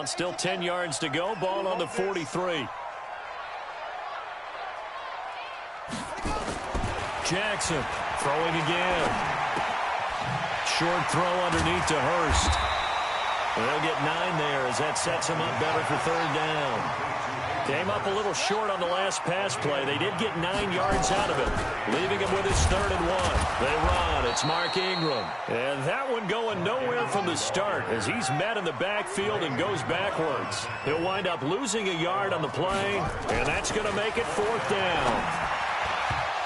down. Still 10 yards to go. Ball on the 43. Jackson throwing again. Short throw underneath to Hurst. They'll get 9 there as that sets him up better for third down. Came up a little short on the last pass play. They did get 9 yards out of it, leaving him with his 3rd and 1. They run. It's Mark Ingram. And that one going nowhere from the start as he's met in the backfield and goes backwards. He'll wind up losing a yard on the play, and that's going to make it 4th down.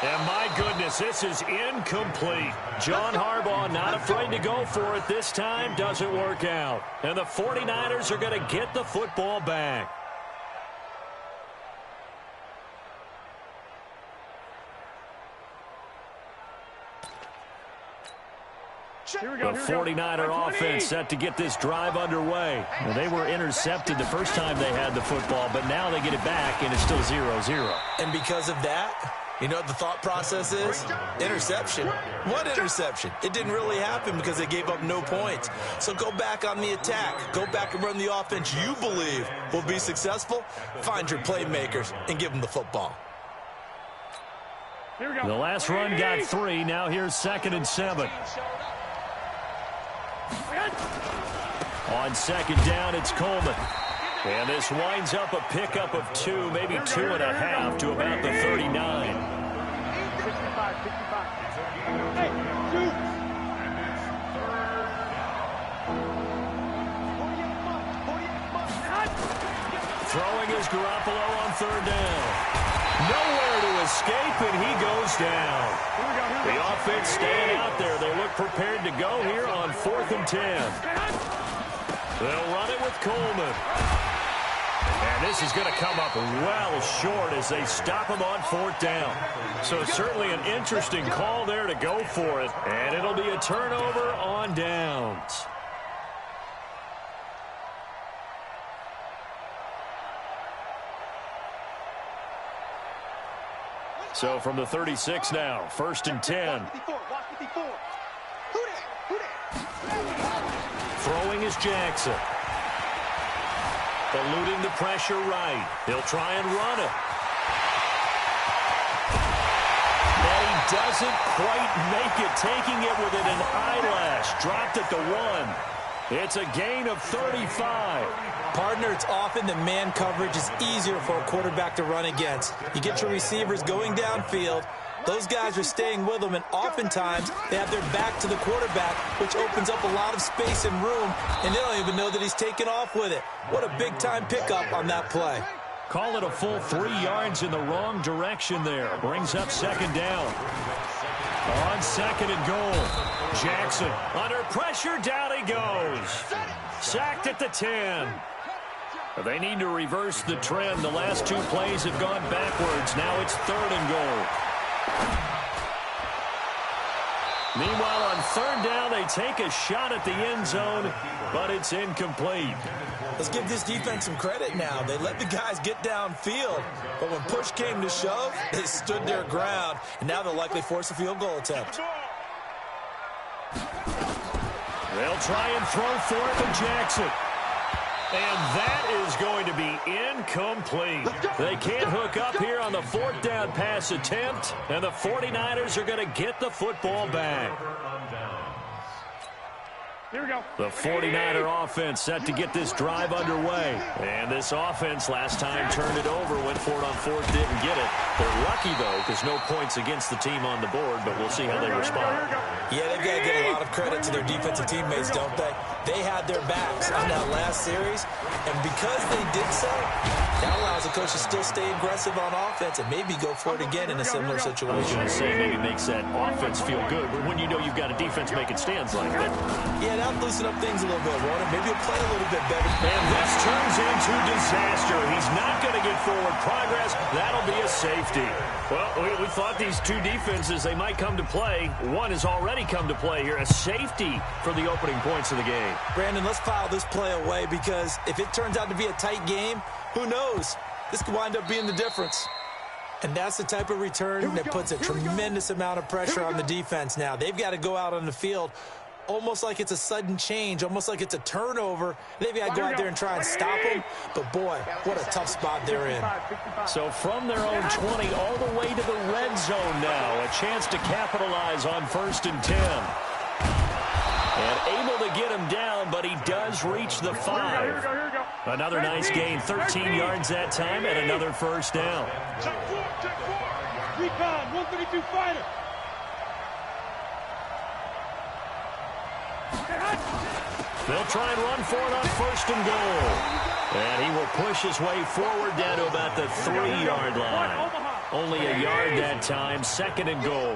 And my goodness, this is incomplete. John Harbaugh not afraid to go for it this time. Doesn't work out. And the 49ers are going to get the football back. The 49er offense set to get this drive underway. Well, they were intercepted the first time they had the football, but now they get it back, and it's still 0-0. And because of that, you know what the thought process is? Interception. What interception? It didn't really happen because they gave up no points. So go back on the attack. Go back and run the offense you believe will be successful. Find your playmakers and give them the football. Here we go. The last run got 3. Now here's 2nd and 7. On 2nd down, it's Coleman. And this winds up a pickup of 2, maybe 2.5 to about the 39. 65. Hey, shoot! Throwing is Garoppolo on 3rd down. Nowhere to escape, and he goes down. The offense staying out there. They look prepared to go here on 4th and 10. They'll run it with Coleman. And this is going to come up well short as they stop him on 4th down. So certainly an interesting call there to go for it. And it'll be a turnover on downs. So from the 36 now, 1st and 10. Throwing is Jackson. Eluding the pressure right. He'll try and run it. And he doesn't quite make it, taking it within an eyelash. Dropped at the 1. It's a gain of 35. Partner, it's often that man coverage is easier for a quarterback to run against. You get your receivers going downfield. Those guys are staying with them, and oftentimes they have their back to the quarterback, which opens up a lot of space and room, and they don't even know that he's taken off with it. What a big-time pickup on that play. Call it a full 3 yards in the wrong direction there. Brings up 2nd down. On 2nd and goal. Jackson under pressure. Down he goes. Sacked at the 10. They need to reverse the trend. The last 2 plays have gone backwards. Now it's 3rd and goal. Meanwhile, on 3rd down, they take a shot at the end zone, but it's incomplete. Let's give this defense some credit now. They let the guys get downfield, but when push came to shove, they stood their ground, and now they'll likely force a field goal attempt. They'll try and throw for it to Jackson. And that is going to be incomplete. They can't hook up here on the 4th down pass attempt, and the 49ers are going to get the football back. Here we go. The 49er offense set to get this drive underway. And this offense last time turned it over, went for it on 4th, didn't get it. They're lucky, though, because no points against the team on the board, but we'll see how they respond. Yeah, they've got to get a lot of credit to their defensive teammates, don't they? They had their backs on that last series, and because they did so, that allows the coach to still stay aggressive on offense and maybe go for it again in a similar situation. I was going to say, maybe makes that offense feel good, but when you know you've got a defense making stands like that. Yeah, that'll loosen up things a little bit, won't it? Maybe he'll play a little bit better. And this turns into disaster. He's not going to get forward progress. That'll be a safety. Well, we thought these 2 defenses, they might come to play. One has already come to play here. A safety for the opening points of the game. Brandon, let's file this play away because if it turns out to be a tight game, who knows? This could wind up being the difference. And that's the type of return that puts a tremendous amount of pressure on the defense now. They've got to go out on the field almost like it's a sudden change, almost like it's a turnover. Maybe I'd go out there and try and stop them, but boy, what a tough spot they're in. So from their own 20 all the way to the red zone now, a chance to capitalize on 1st and 10. And able to get him down, but he does reach the 5. Another nice gain, 13 yards that time, and another first down. Recon, 132 fighter. They'll try and run for it on 1st and goal. And he will push his way forward down to about the 3-yard line. Only a yard that time, 2nd and goal.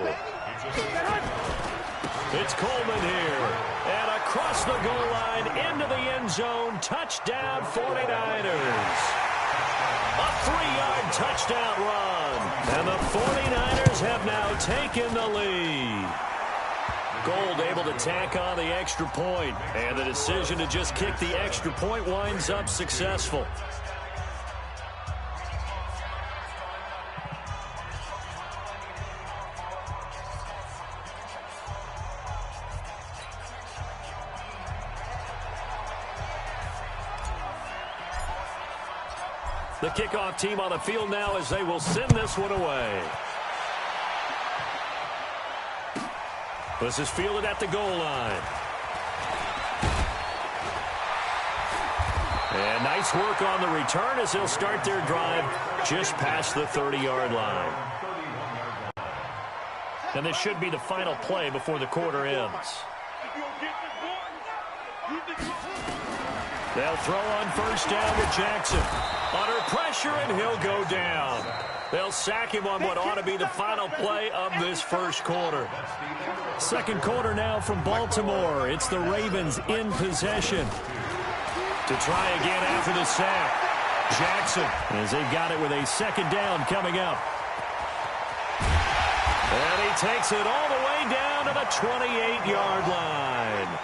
It's Coleman here. And across the goal line, into the end zone, touchdown 49ers. A 3-yard touchdown run. And the 49ers have now taken the lead. Gold able to tack on the extra point, and the decision to just kick the extra point winds up successful. The kickoff team on the field now as they will send this one away. This is fielded at the goal line. And nice work on the return as they'll start their drive just past the 30-yard line. And this should be the final play before the quarter ends. They'll throw on 1st down with Jackson. Under pressure, and he'll go down. They'll sack him on what ought to be the final play of this first quarter. Second quarter now from Baltimore. It's the Ravens in possession. To try again after the sack. Jackson, as they've got it with a 2nd down coming up. And he takes it all the way down to the 28-yard line.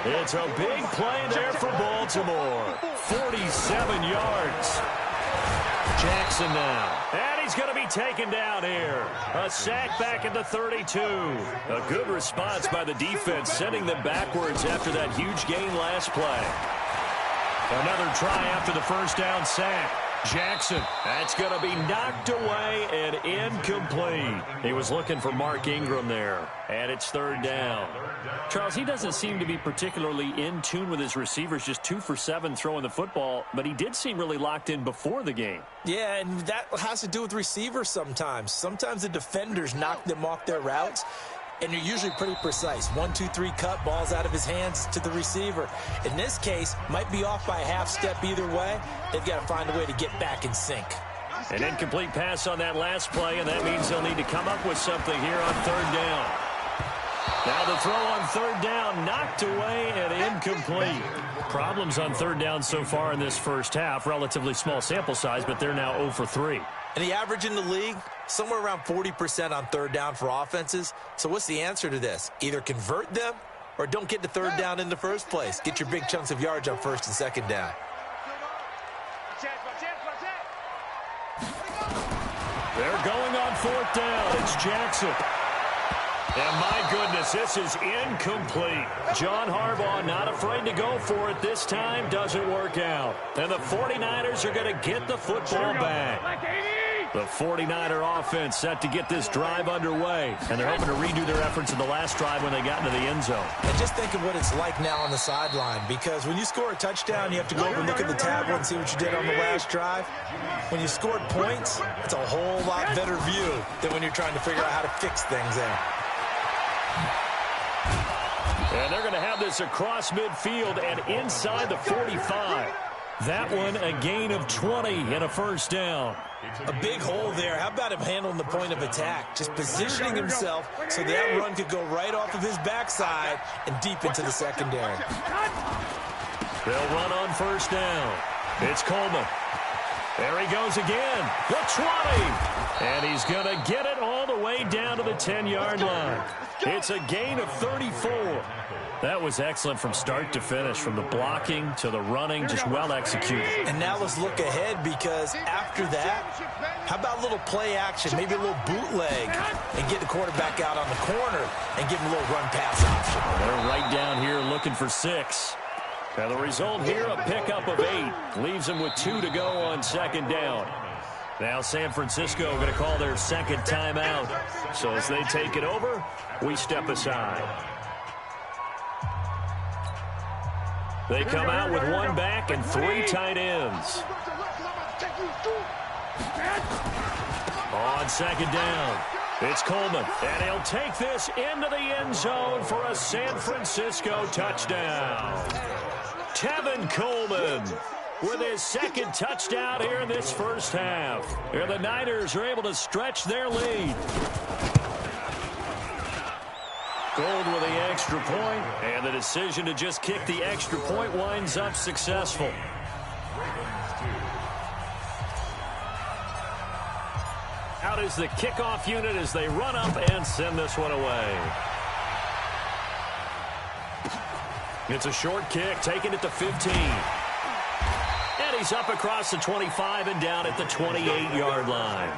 It's a big play there for Baltimore. 47 yards. Jackson now. And he's going to be taken down here. A sack back at the 32. A good response by the defense, sending them backwards after that huge gain last play. Another try after the 1st down sack. Jackson, that's going to be knocked away and incomplete. He was looking for Mark Ingram there, and it's 3rd down. Charles, he doesn't seem to be particularly in tune with his receivers, just 2 for 7 throwing the football, but he did seem really locked in before the game. Yeah, and that has to do with receivers sometimes. Sometimes the defenders knock them off their routes, and you're usually pretty precise. 1, 2, 3 cut, balls out of his hands to the receiver. In this case, might be off by a half step either way. They've got to find a way to get back in sync. An incomplete pass on that last play, and that means they'll need to come up with something here on 3rd down. Now the throw on 3rd down, knocked away and incomplete. Problems on 3rd down so far in this first half. Relatively small sample size, but they're now 0 for 3. And the average in the league, somewhere around 40% on 3rd down for offenses. So what's the answer to this? Either convert them or don't get to 3rd down in the first place. Get your big chunks of yards on 1st and 2nd down. They're going on 4th down. It's Jackson. And my goodness, this is incomplete. John Harbaugh not afraid to go for it this time. Doesn't work out. And the 49ers are going to get the football back. The 49er offense set to get this drive underway. And they're hoping to redo their efforts in the last drive when they got into the end zone. And just think of what it's like now on the sideline. Because when you score a touchdown, you have to go over and look at the tablet and see what you did on the last drive. When you scored points, it's a whole lot better view than when you're trying to figure out how to fix things there. And they're going to have this across midfield and inside the 45. That one a gain of 20 and a 1st down. A big hole there. How about him handling the point of attack? Just positioning himself so that run could go right off of his backside and deep into the secondary. They'll run on 1st down. It's Coleman. There he goes again. The 20. And he's going to get it all the way down to the 10-yard line. It's a gain of 34. That was excellent from start to finish, from the blocking to the running, just well executed. And now let's look ahead, because after that, how about a little play action, maybe a little bootleg, and get the quarterback out on the corner and give him a little run-pass option. They're right down here looking for 6. And the result here, a pickup of 8. Leaves him with 2 to go on second down. Now San Francisco going to call their second timeout. So as they take it over, we step aside. They come out with 1 back and 3 tight ends. On second down, it's Coleman, and he'll take this into the end zone for a San Francisco touchdown. Tevin Coleman with his second touchdown here in this first half. Here the Niners are able to stretch their lead. Gold with the extra point, and the decision to just kick the extra point winds up successful. Out is the kickoff unit as they run up and send this one away. It's a short kick, taking it to 15. And he's up across the 25 and down at the 28-yard line.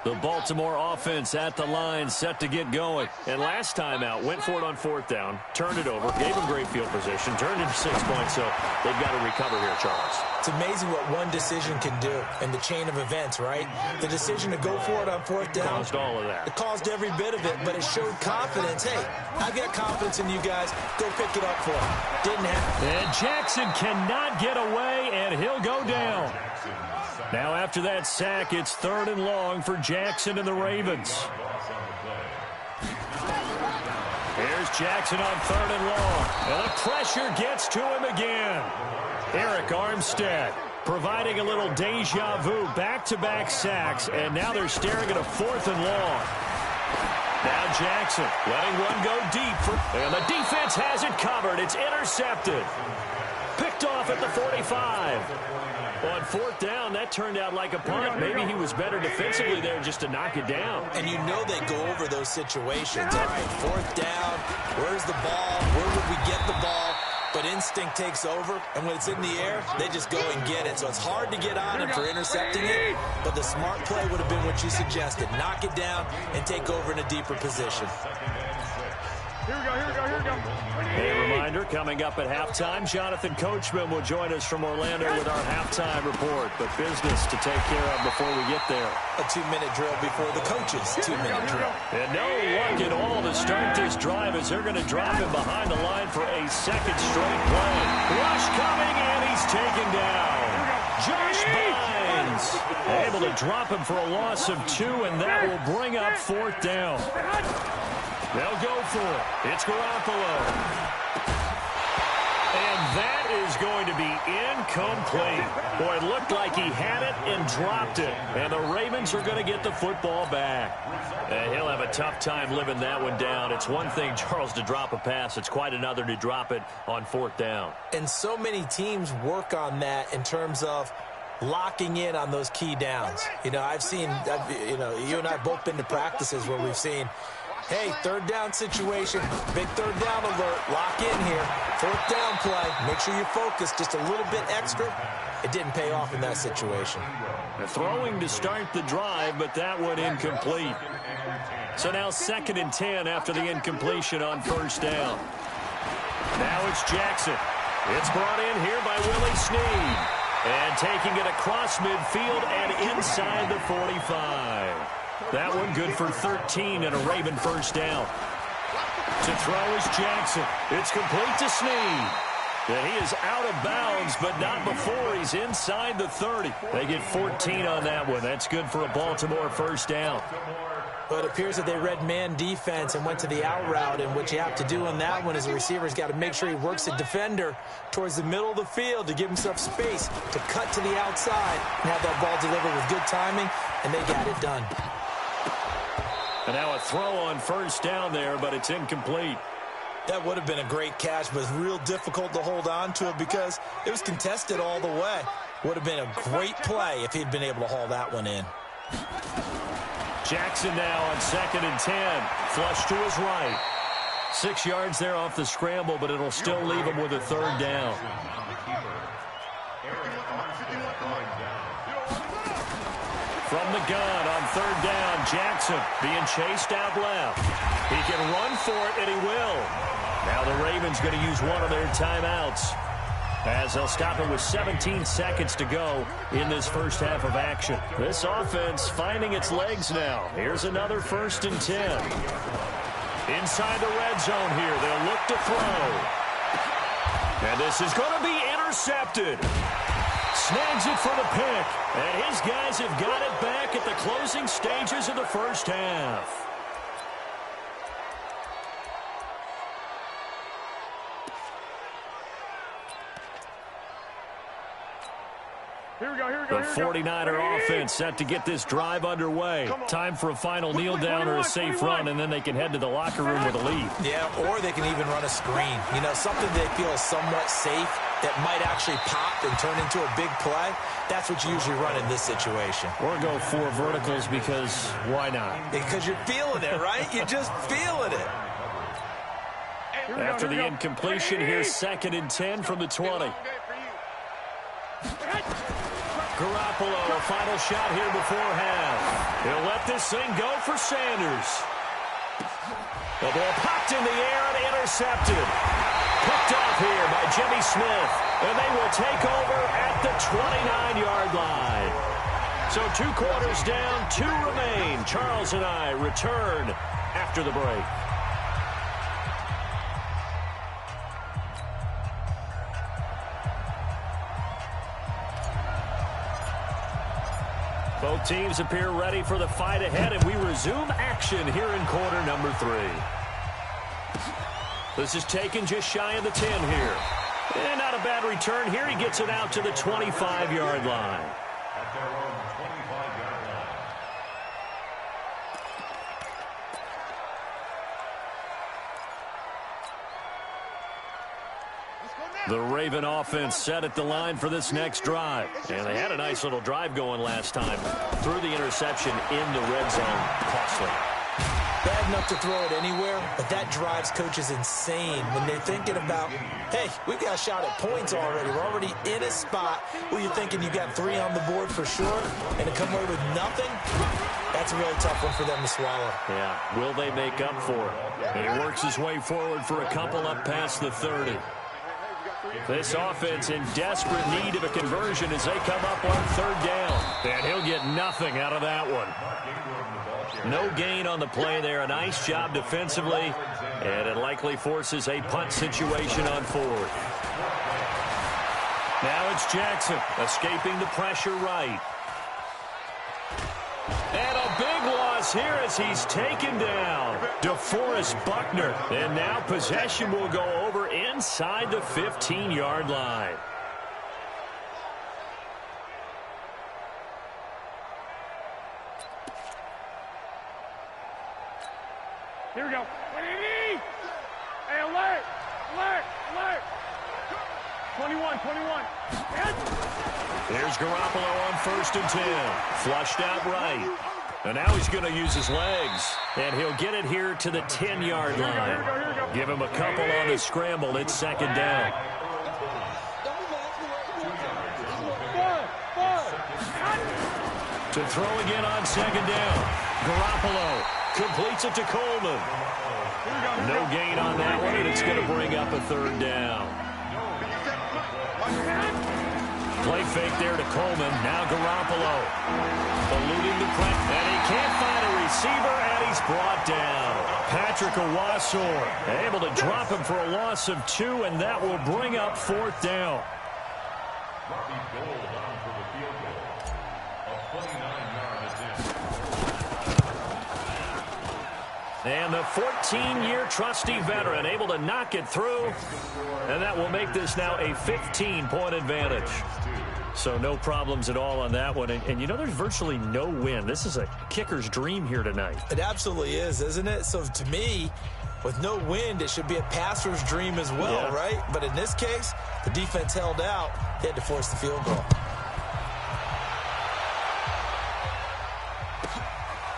The Baltimore offense at the line, set to get going. And last time out, went for it on 4th down, turned it over, gave them great field position, turned into 6 points, so they've got to recover here, Charles. It's amazing what one decision can do in the chain of events, right? The decision to go for it on 4th down. Caused all of that. It caused every bit of it, but it showed confidence. Hey, I've got confidence in you guys. Go pick it up for him. Didn't happen. And Jackson cannot get away, and he'll go down. Now after that sack, it's 3rd and long for Jackson and the Ravens. Here's Jackson on 3rd and long. And the pressure gets to him again. Eric Armstead providing a little deja vu, back-to-back sacks, and now they're staring at a 4th and long. Now Jackson letting one go deep, and the defense has it covered. It's intercepted. Picked off at the 45. On 4th down, that turned out like a punt. Maybe he was better defensively there just to knock it down. And you know they go over those situations. All right, 4th down, where's the ball? Where would we get the ball? But instinct takes over, and when it's in the air, they just go and get it. So it's hard to get on him for intercepting it, but the smart play would have been what you suggested. Knock it down and take over in a deeper position. Here we go, here we go, here we go. A reminder, coming up at halftime, Jonathan Coachman will join us from Orlando with our halftime report. But business to take care of before we get there. A 2-minute drill before the coach's 2-minute drill. And no luck at all to start this drive as they're going to drop him behind the line for a second straight play. Rush coming, and he's taken down. Josh Bynes able to drop him for a loss of 2, and that will bring up 4th down. They'll go for it. It's Garoppolo. And that is going to be incomplete. Boy, it looked like he had it and dropped it. And the Ravens are going to get the football back. And he'll have a tough time living that one down. It's one thing, Charles, to drop a pass. It's quite another to drop it on 4th down. And so many teams work on that in terms of locking in on those key downs. You know, you and I have both been to practices where we've seen, hey, 3rd down situation, big 3rd down alert, lock in here, 4th down play, make sure you focus just a little bit extra. It didn't pay off in that situation. The throwing to start the drive, but that one incomplete. So now 2nd and 10 after the incompletion on 1st down. Now it's Jackson. It's brought in here by Willie Snead. And taking it across midfield and inside the 45. That one good for 13 and a Raven 1st down. To throw is Jackson. It's complete to Snead. And he is out of bounds, but not before he's inside the 30. They get 14 on that one. That's good for a Baltimore 1st down. Well, it appears that they read man defense and went to the out route, and what you have to do on that one is the receiver's got to make sure he works the defender towards the middle of the field to give himself space to cut to the outside and have that ball delivered with good timing, and they got it done. And now a throw on first down there, but it's incomplete. That would have been a great catch, but it's real difficult to hold on to it because it was contested all the way. Would have been a great play if he'd been able to haul that one in. Jackson now on 2nd and 10. Flush to his right. 6 yards there off the scramble, but it'll still leave him with a third down. From the gun on 3rd down, Jackson being chased out left. He can run for it, and he will. Now the Ravens going to use one of their timeouts, as they'll stop it with 17 seconds to go in this first half of action. This offense finding its legs now. Here's another 1st and 10. Inside the red zone here, they'll look to throw. And this is going to be intercepted. Snags it for the pick. And his guys have got it back at the closing stages of the first half. Here we go, here we go, The here we go. 49er offense set to get this drive underway. Time for a final kneel down or a safe run, and then they can head to the locker room with a lead. Yeah, or they can even run a screen. You know, something they feel is somewhat safe that might actually pop and turn into a big play. That's what you usually run in this situation. Or go 4 verticals because why not? Because you're feeling it, right? You're just feeling it. After the incompletion, here's 2nd and 10 from the 20. Garoppolo, a final shot here before half. He'll let this thing go for Sanders. The ball popped in the air and intercepted. Picked off here by Jimmy Smith. And they will take over at the 29-yard line. So 2 quarters down, 2 remain. Charles and I return after the break. Both teams appear ready for the fight ahead, and we resume action here in quarter number 3. This is taken just shy of the 10 here. And not a bad return here. He gets it out to the 25-yard line. The Raven offense set at the line for this next drive. And they had a nice little drive going last time. Threw the interception in the red zone. Costly. Bad enough to throw it anywhere, but that drives coaches insane when they're thinking about, hey, we've got a shot at points already. We're already in a spot where you're thinking you got 3 on the board for sure, and to come away with nothing, that's a really tough one for them to swallow. Yeah, will they make up for it? And he works his way forward for a couple up past the 30. This offense in desperate need of a conversion as they come up on 3rd down. And he'll get nothing out of that one. No gain on the play there. A nice job defensively. And it likely forces a punt situation on 4th. Now it's Jackson escaping the pressure right. And a big loss here as he's taken down. DeForest Buckner. And now possession will go over inside the 15-yard line. Here we go. Hey, alert! Alert! Alert! 21, 21. Here's Garoppolo on 1st and 10. Flushed out right. And now he's going to use his legs. And he'll get it here to the 10-yard line. Give him a couple on the scramble. It's 2nd down. To throw again on 2nd down. Garoppolo completes it to Coleman. No gain on that one, and it's going to bring up a 3rd down. Play fake there to Coleman. Now Garoppolo eluding the pressure. And he can't find a receiver, and he's brought down. Patrick Owasor able to drop him for a loss of 2, and that will bring up 4th down. And the 14-year trusty veteran able to knock it through. And that will make this now a 15-point advantage. So no problems at all on that one. And you know, there's virtually no wind. This is a kicker's dream here tonight. It absolutely is, isn't it? So to me, with no wind, it should be a passer's dream as well, right? But in this case, the defense held out. They had to force the field goal.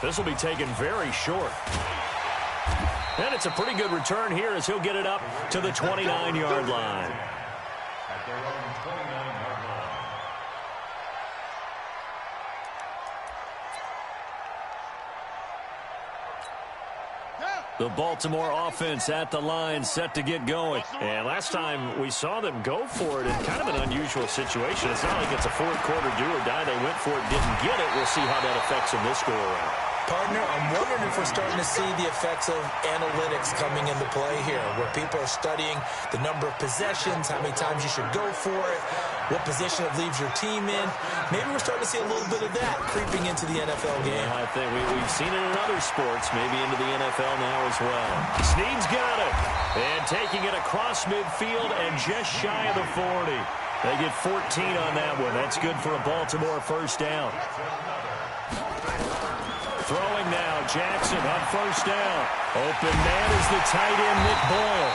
This will be taken very short. And it's a pretty good return here as he'll get it up to the 29-yard line. At their own 29-yard line. The Baltimore offense at the line, set to get going. And last time we saw them go for it in kind of an unusual situation. It's not like it's a fourth quarter do or die. They went for it, didn't get it. We'll see how that affects them this go-around. Partner, I'm wondering if we're starting to see the effects of analytics coming into play here, where people are studying the number of possessions, how many times you should go for it, what position it leaves your team in. Maybe we're starting to see a little bit of that creeping into the NFL game. Yeah, I think we've seen it in other sports, maybe into the NFL now as well. Snead's got it. And taking it across midfield and just shy of the 40. They get 14 on that one. That's good for a Baltimore first down. Throwing now, Jackson on first down. Open man is the tight end, Nick Boyle.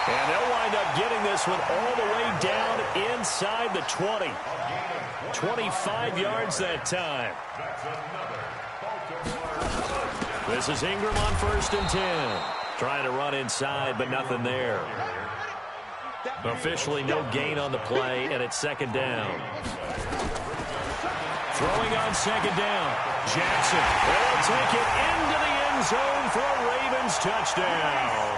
And they'll wind up getting this one all the way down inside the 20. 25 yards that time. This is Ingram on first and 10. Trying to run inside, but nothing there. Officially no gain on the play, and it's second down. Throwing on second down. Jackson will take it into the end zone for a Ravens touchdown.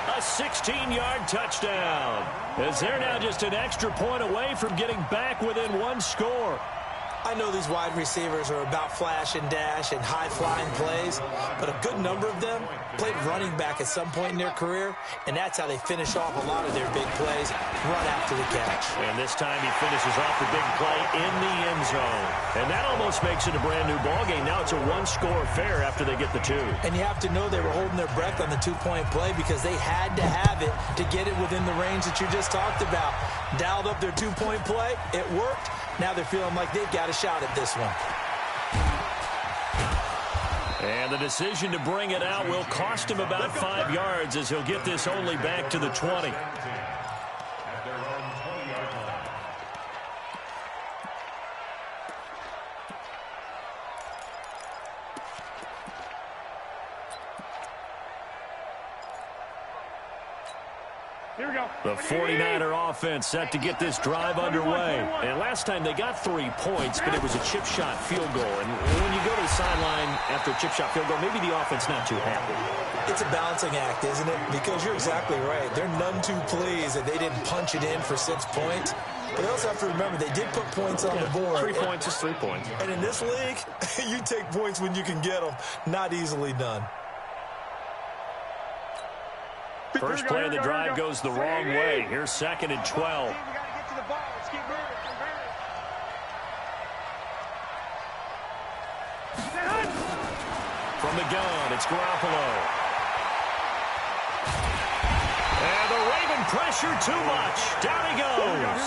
A 16-yard touchdown. As they're now just an extra point away from getting back within one score. I know these wide receivers are about flash and dash and high-flying plays, but a good number of them played running back at some point in their career, and that's how they finish off a lot of their big plays, run after the catch. And this time he finishes off the big play in the end zone. And that almost makes it a brand-new ballgame. Now it's a one-score affair after they get the two. And you have to know they were holding their breath on the two-point play because they had to have it to get it within the range that you just talked about. Dialed up their two-point play. It worked. Now they're feeling like they've got a shot at this one. And the decision to bring it out will cost him about 5 yards as he'll get this only back to the 20. At their own 20-yard line. Here we go. The 49er offense set to get this drive underway. And last time they got 3 points, but it was a chip shot field goal. And when you go to the sideline after a chip shot field goal, maybe the offense not too happy. It's a balancing act, isn't it? Because you're exactly right. They're none too pleased that they didn't punch it in for 6 points. But they also have to remember they did put points on the board. 3 points is 3 points. And in this league, you take points when you can get them. Not easily done. First play of the drive goes the wrong way. Here's second and 12. We got to get to the ball. Let's keep moving. From the gun, it's Garoppolo. And the Raven pressure too much. Down he goes.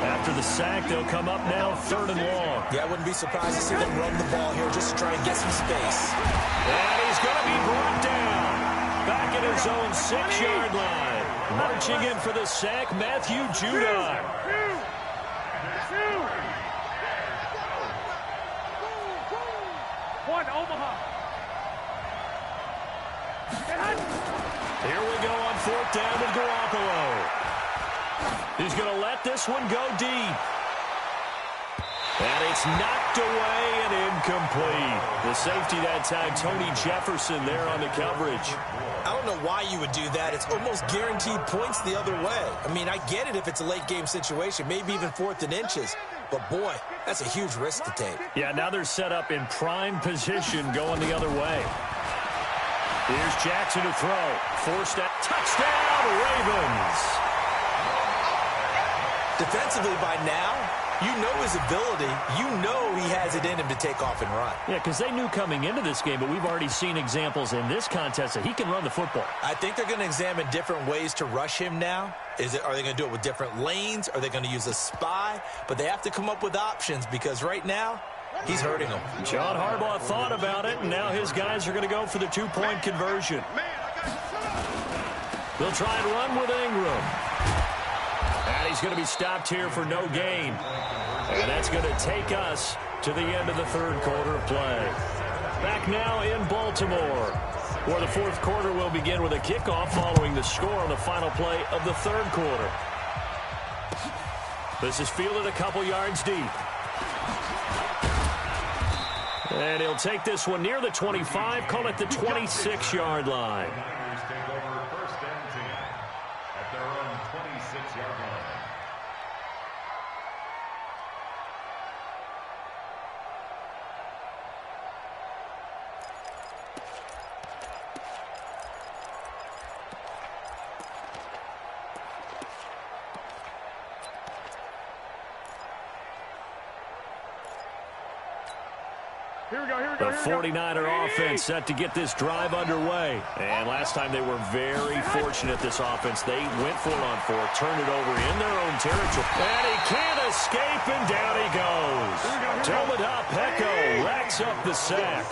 After the sack, they'll come up now 3rd and long. Yeah, I wouldn't be surprised to see them run the ball here just to try and get some space. And he's going to be brought down. Back at his own 6-yard line. Marching in for the sack, Matthew Judon. One, Omaha. Here we go on 4th down with Garoppolo. He's going to let this one go deep. And it's knocked away and incomplete. The safety that time, Tony Jefferson there on the coverage. I don't know why you would do that. It's almost guaranteed points the other way. I mean, I get it if it's a late game situation, maybe even 4th and inches. But, boy, that's a huge risk to take. Yeah, now they're set up in prime position going the other way. Here's Jackson to throw. Forced out. Touchdown, Ravens. Defensively by now, You know his ability. You know he has it in him to take off and run. Yeah, because they knew coming into this game, but we've already seen examples in this contest that he can run the football. I think they're going to examine different ways to rush him now. Are they going to do it with different lanes? Are they going to use a spy? But they have to come up with options because right now, he's hurting them. John Harbaugh thought about it, and now his guys are going to go for the two-point conversion. They'll try and run with Ingram. And he's going to be stopped here for no gain. And that's going to take us to the end of the third quarter of play. Back now in Baltimore, where the fourth quarter will begin with a kickoff following the score on the final play of the third quarter. This is fielded a couple yards deep. And he'll take this one near the 25, call it the 26-yard line. Take over first and 10 at their own 26-yard line. The 49er offense set to get this drive underway. And last time they were very fortunate, this offense. They went for it on fourth, turned it over in their own territory. And he can't escape, and down he goes. Tomadop Peko racks up the sack.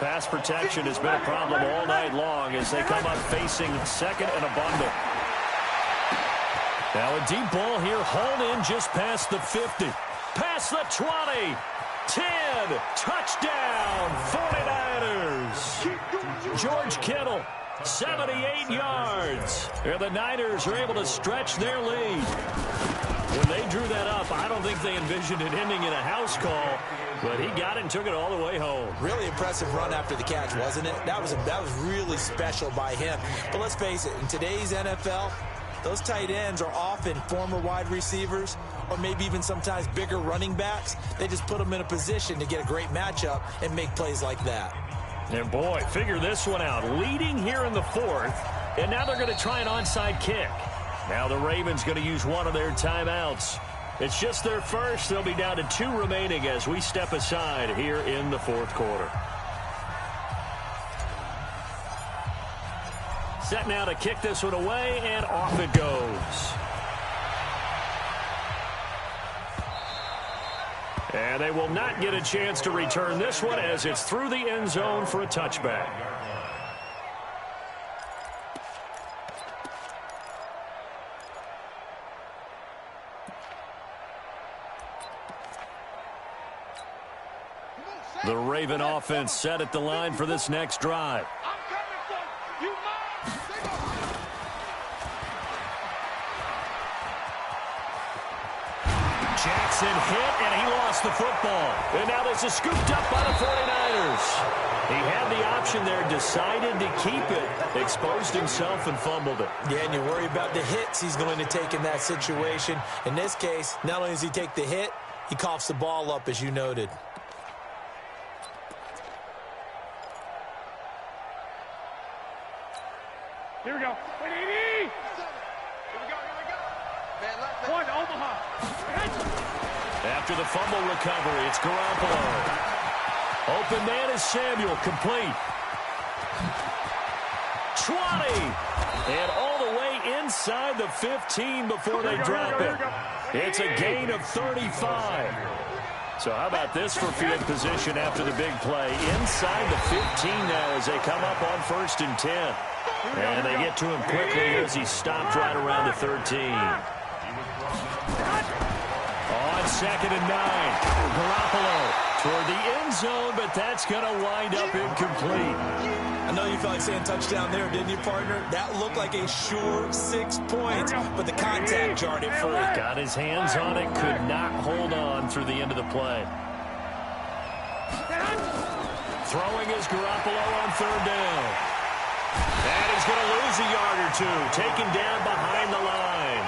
Pass protection has been a problem all night long as they come up facing second and a bundle. Now a deep ball here, hauled in just past the 50. Past the 20. 10, touchdown, 49ers. George Kittle, 78 yards. And the Niners are able to stretch their lead. When they drew that up, I don't think they envisioned it ending in a house call, but he got it and took it all the way home. Really impressive run after the catch, wasn't it? That was really special by him. But let's face it, in today's NFL, those tight ends are often former wide receivers or maybe even sometimes bigger running backs. They just put them in a position to get a great matchup and make plays like that. And boy, figure this one out. Leading here in the fourth, and now they're going to try an onside kick. Now the Ravens going to use one of their timeouts. It's just their first. They'll be down to 2 remaining as we step aside here in the fourth quarter. Set now to kick this one away, and off it goes. And they will not get a chance to return this one as it's through the end zone for a touchback. The Raven offense set at the line for this next drive. Jackson hit, and he lost the football. And now this is scooped up by the 49ers. He had the option there, decided to keep it, exposed himself, and fumbled it. Yeah, and you worry about the hits he's going to take in that situation. In this case, not only does he take the hit, he coughs the ball up, as you noted. Here we go. Here we go. Man, one, Omaha. After the fumble recovery, it's Garoppolo. Open man is Samuel, complete. 20. And all the way inside the 15 before they drop it. It's a gain of 35. So how about this for field position after the big play? Inside the 15 now as they come up on 1st and 10. And they get to him quickly as he stopped right around the 13. On 2nd and 9. Garoppolo toward the end zone, but that's going to wind up incomplete. I know you felt like saying touchdown there, didn't you, partner? That looked like a sure 6 points, but the contact jarred it free. Got his hands on it, could not hold on through the end of the play. Throwing is Garoppolo on 3rd down. And he's going to lose a yard or two, taken down behind the line.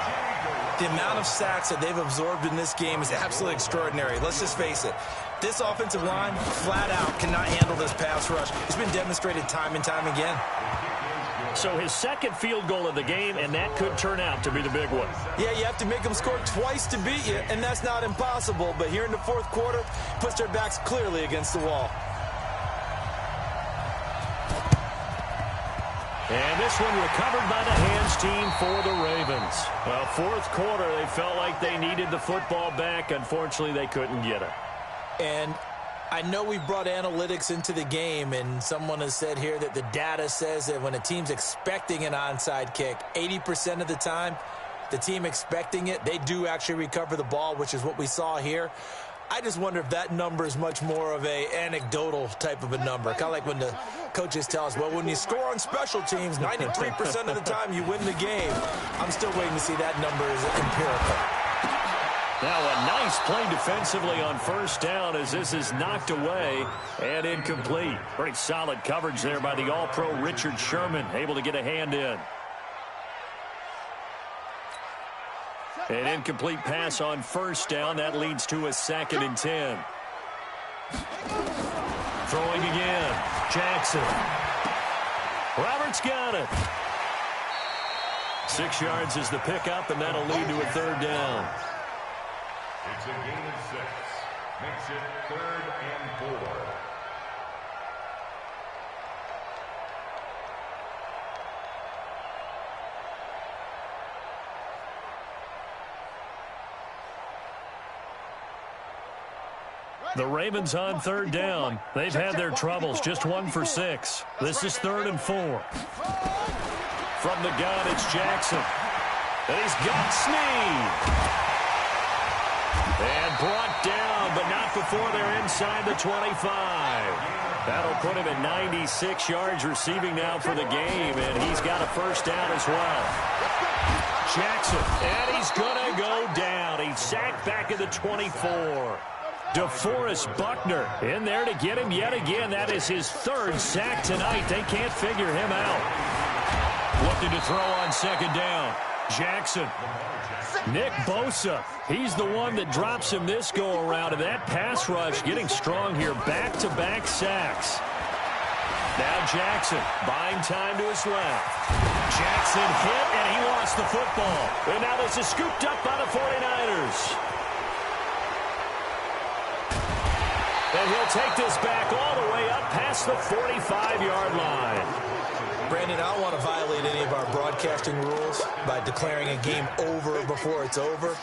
The amount of sacks that they've absorbed in this game is absolutely extraordinary. Let's just face it. This offensive line, flat out, cannot handle this pass rush. It's been demonstrated time and time again. So his second field goal of the game, and that could turn out to be the big one. Yeah, you have to make them score twice to beat you, and that's not impossible. But here in the fourth quarter, puts their backs clearly against the wall. And this one recovered by the hands team for the Ravens. Well, fourth quarter, they felt like they needed the football back. Unfortunately, they couldn't get it. And I know we brought analytics into the game, and someone has said here that the data says that when a team's expecting an onside kick, 80% of the time, the team expecting it, they do actually recover the ball, which is what we saw here. I just wonder if that number is much more of a anecdotal type of a number. Kind of like when the coaches tell us, well, when you score on special teams, 93% of the time you win the game. I'm still waiting to see that number as empirical. Now a nice play defensively on first down as this is knocked away and incomplete. Pretty solid coverage there by the All-Pro Richard Sherman, able to get a hand in. An incomplete pass on first down. That leads to a 2nd and 10. Throwing again. Jackson. Roberts got it. 6 yards is the pickup, and that'll lead to a 3rd down. It's a gain of 6. Makes it 3rd and 4. The Ravens on 3rd down. They've had their troubles, just 1 for 6. This is 3rd and 4. From the gun, it's Jackson. And he's got Snead. And brought down, but not before they're inside the 25. That'll put him at 96 yards receiving now for the game, and he's got a 1st down as well. Jackson, and he's going to go down. He's sacked back at the 24. DeForest Buckner in there to get him yet again. That is his 3rd sack tonight. They can't figure him out. Looking to throw on 2nd down. Jackson. Nick Bosa. He's the one that drops him this go-around. And that pass rush getting strong here. Back-to-back sacks. Now Jackson buying time to his left. Jackson hit, and he lost the football. And now this is scooped up by the 49ers. And he'll take this back all the way up past the 45-yard line. Brandon, I don't want to violate any of our broadcasting rules by declaring a game over before it's over.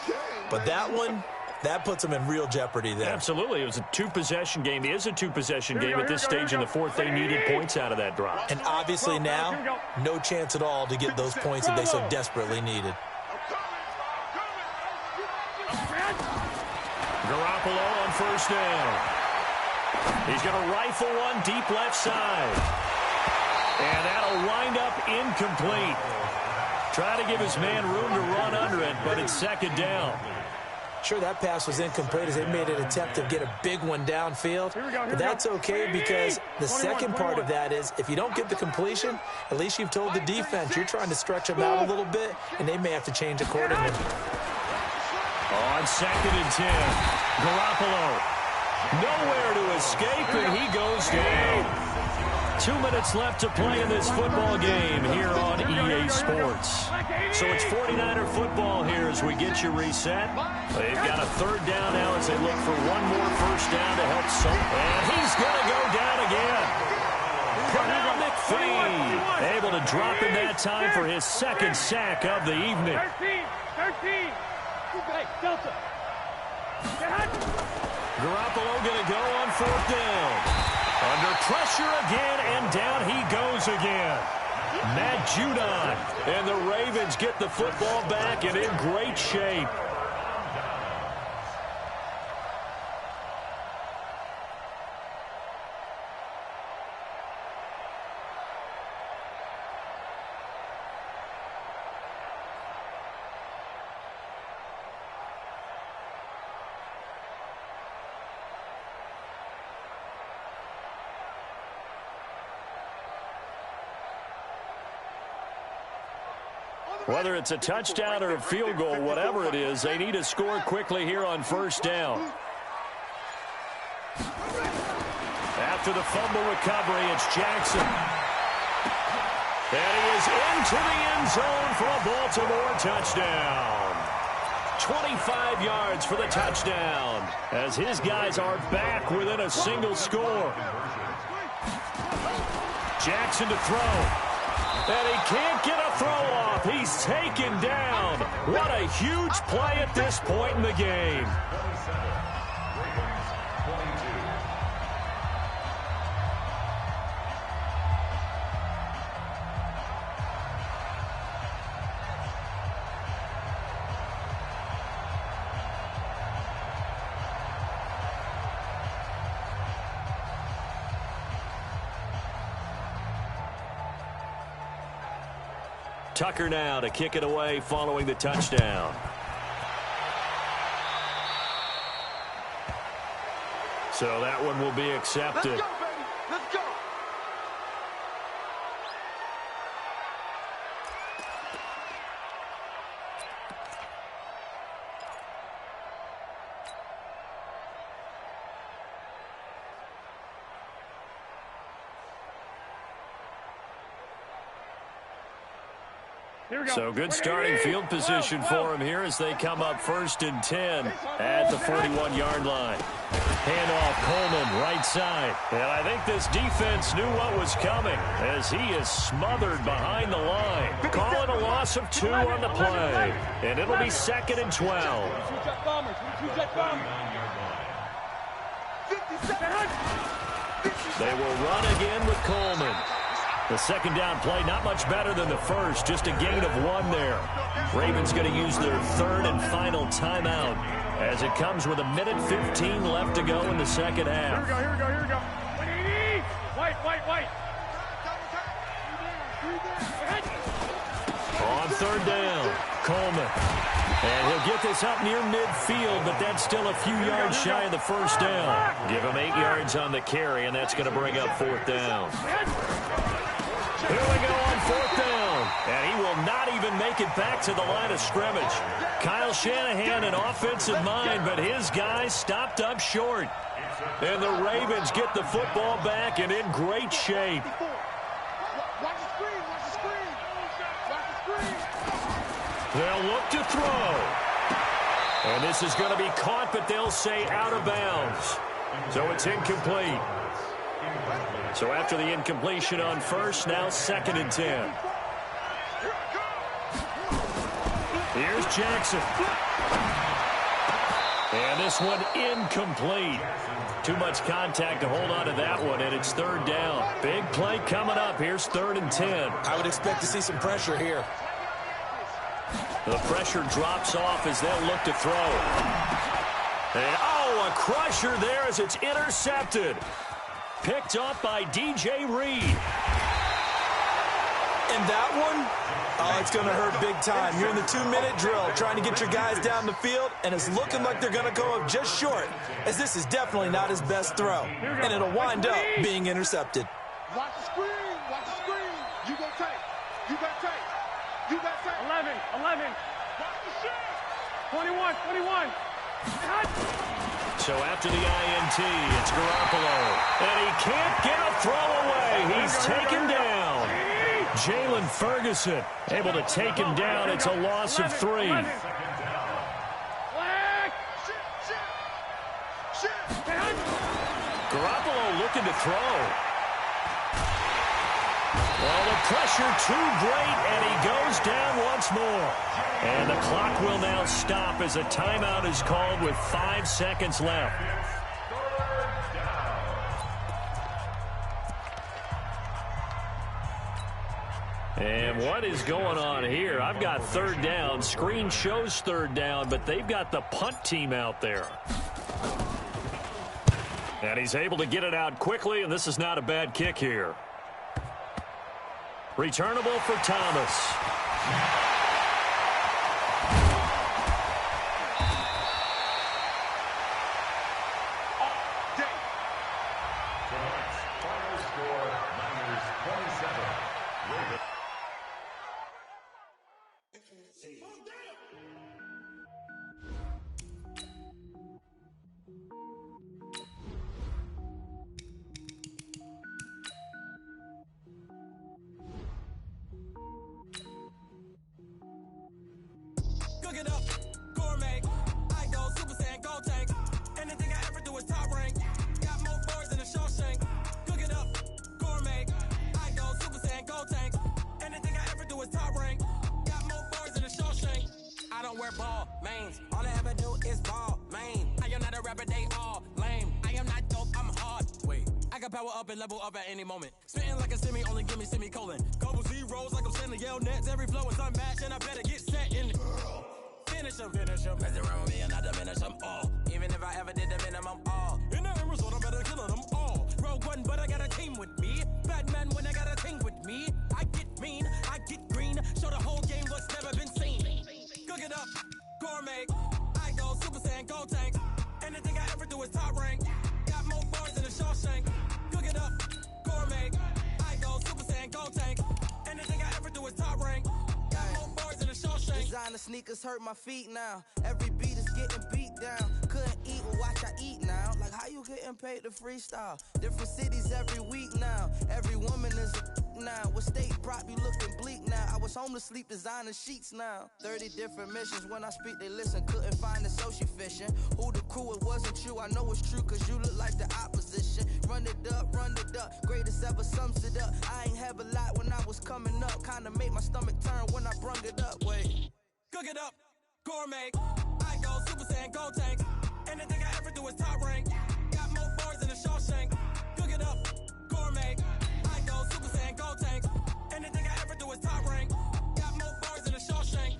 But that one, that puts them in real jeopardy there. Absolutely. It was a 2-possession game. It is a 2-possession game at this stage in the 4th. They needed points out of that drive. And obviously now, no chance at all to get those points that they so desperately needed. Garoppolo on 1st down. He's going to rifle one deep left side. And that'll wind up incomplete. Try to give his man room to run under it, but it's 2nd down. Sure, that pass was incomplete as they made an attempt to get a big one downfield. But that's okay because the second part of that is if you don't get the completion, at least you've told the defense you're trying to stretch them out a little bit, and they may have to change accordingly. On 2nd and 10, Garoppolo. Nowhere to escape, and he goes down. 2 minutes left to play in this football game here on EA Sports. So it's 49er football here as we get you reset. They've got a 3rd down now as they look for one more 1st down to help some. And he's going to go down again. Pernell McPhee able to drop him that time for his 2nd sack of the evening. 13. Hey, Delta. Garoppolo going to go on 4th down. Under pressure again, and down he goes again. Matt Judon, and the Ravens get the football back and in great shape. Whether it's a touchdown or a field goal, whatever it is, they need to score quickly here on 1st down. After the fumble recovery, it's Jackson. And he is into the end zone for a Baltimore touchdown. 25 yards for the touchdown as his guys are back within a single score. Jackson to throw. And he can't get a throw off. He's taken down. What a huge play at this point in the game. Tucker now to kick it away following the touchdown. So that one will be accepted. Let's go, baby. Let's go. So good starting field position for him here as they come up 1st and 10 at the 41-yard line. Handoff, Coleman, right side. And I think this defense knew what was coming as he is smothered behind the line. Calling a loss of 2 on the play. And it'll be 2nd and 12. They will run again with Coleman. The second down play, not much better than the first, just a gain of 1 there. Ravens going to use their 3rd and final timeout as it comes with 1:15 left to go in the second half. Here we go. Wait. On 3rd down, Coleman. And he'll get this up near midfield, but that's still a few yards shy of the first down. Give him 8 yards on the carry, and that's going to bring up 4th down. Here we go on 4th down. And he will not even make it back to the line of scrimmage. Kyle Shanahan, an offensive mind, but his guys stopped up short. And the Ravens get the football back and in great shape. Watch the screen. They'll look to throw. And this is going to be caught, but they'll say out of bounds. So it's incomplete. So after the incompletion on first, now 2nd and 10. Here's Jackson. And this one incomplete. Too much contact to hold on to that one, and it's 3rd down. Big play coming up. Here's 3rd and 10. I would expect to see some pressure here. The pressure drops off as they'll look to throw. And, a crusher there as it's intercepted. Picked up by DJ Reed. And that one, it's going to hurt big time. You're in the 2-minute drill trying to get your guys down the field, and it's looking like they're going to go up just short, as this is definitely not his best throw. And it'll wind up being intercepted. Watch the screen. You got tape. 11. Watch the shit. 21. So after the INT, it's Garoppolo. And he can't get a throw away. He's taken down. Jalen Ferguson able to take him down. It's a loss of 3. Garoppolo looking to throw. Well, the pressure too great, and he goes down once more. And the clock will now stop as a timeout is called with 5 seconds left. And what is going on here? I've got 3rd down. Screen shows 3rd down, but they've got the punt team out there. And he's able to get it out quickly, and this is not a bad kick here. Returnable for Thomas. mains. All I ever do is ball, man. I am not a rapper, they all lame. I am not dope, I'm hard. Wait, I can power up and level up at any moment. Spitting like a semi, only give me semicolon. Couple zeros like I'm sending yell nets. Every flow is unmatched, and I better get set in. Finish them. Mess around with me and I diminish them all. Even if I ever did the minimum, all. In the end result, I'm better killing them all. Rogue one, but I got a team with me. Batman when I got a team with me. I get mean, I get green. Show the whole game what's never been seen. Cook it up, gourmet. I go Super Saiyan, go tank. Anything I ever do is top rank. Got more bars than a Shawshank. Cook it up, gourmet. I go Super Saiyan, go tank. Anything I ever do is top rank. Got more bars than a Shawshank. Designer sneakers hurt my feet now. Every beat is getting beat down. Couldn't eat, well watch I eat now. Like how you getting paid to freestyle? Different cities every week now. Every woman is a now. What state brought me looking bleak now? I was homeless, sleep designer sheets now. 30 different missions. When I speak, they listen. Couldn't find the social fishing. Who the crew? It wasn't you. I know it's true, cause you look like the opposition. Run it up. Greatest ever sums it up. I ain't have a lot when I was coming up. Kinda made my stomach turn when I brung it up. Wait. Cook it up, gourmet. I go Super Saiyan, go tank. Anything I ever do is top rank. Got more bars than a Shawshank. Cook it up, gourmet. I go Super Saiyan, go tank. Anything I ever do is top rank. Got more bars than a Shawshank.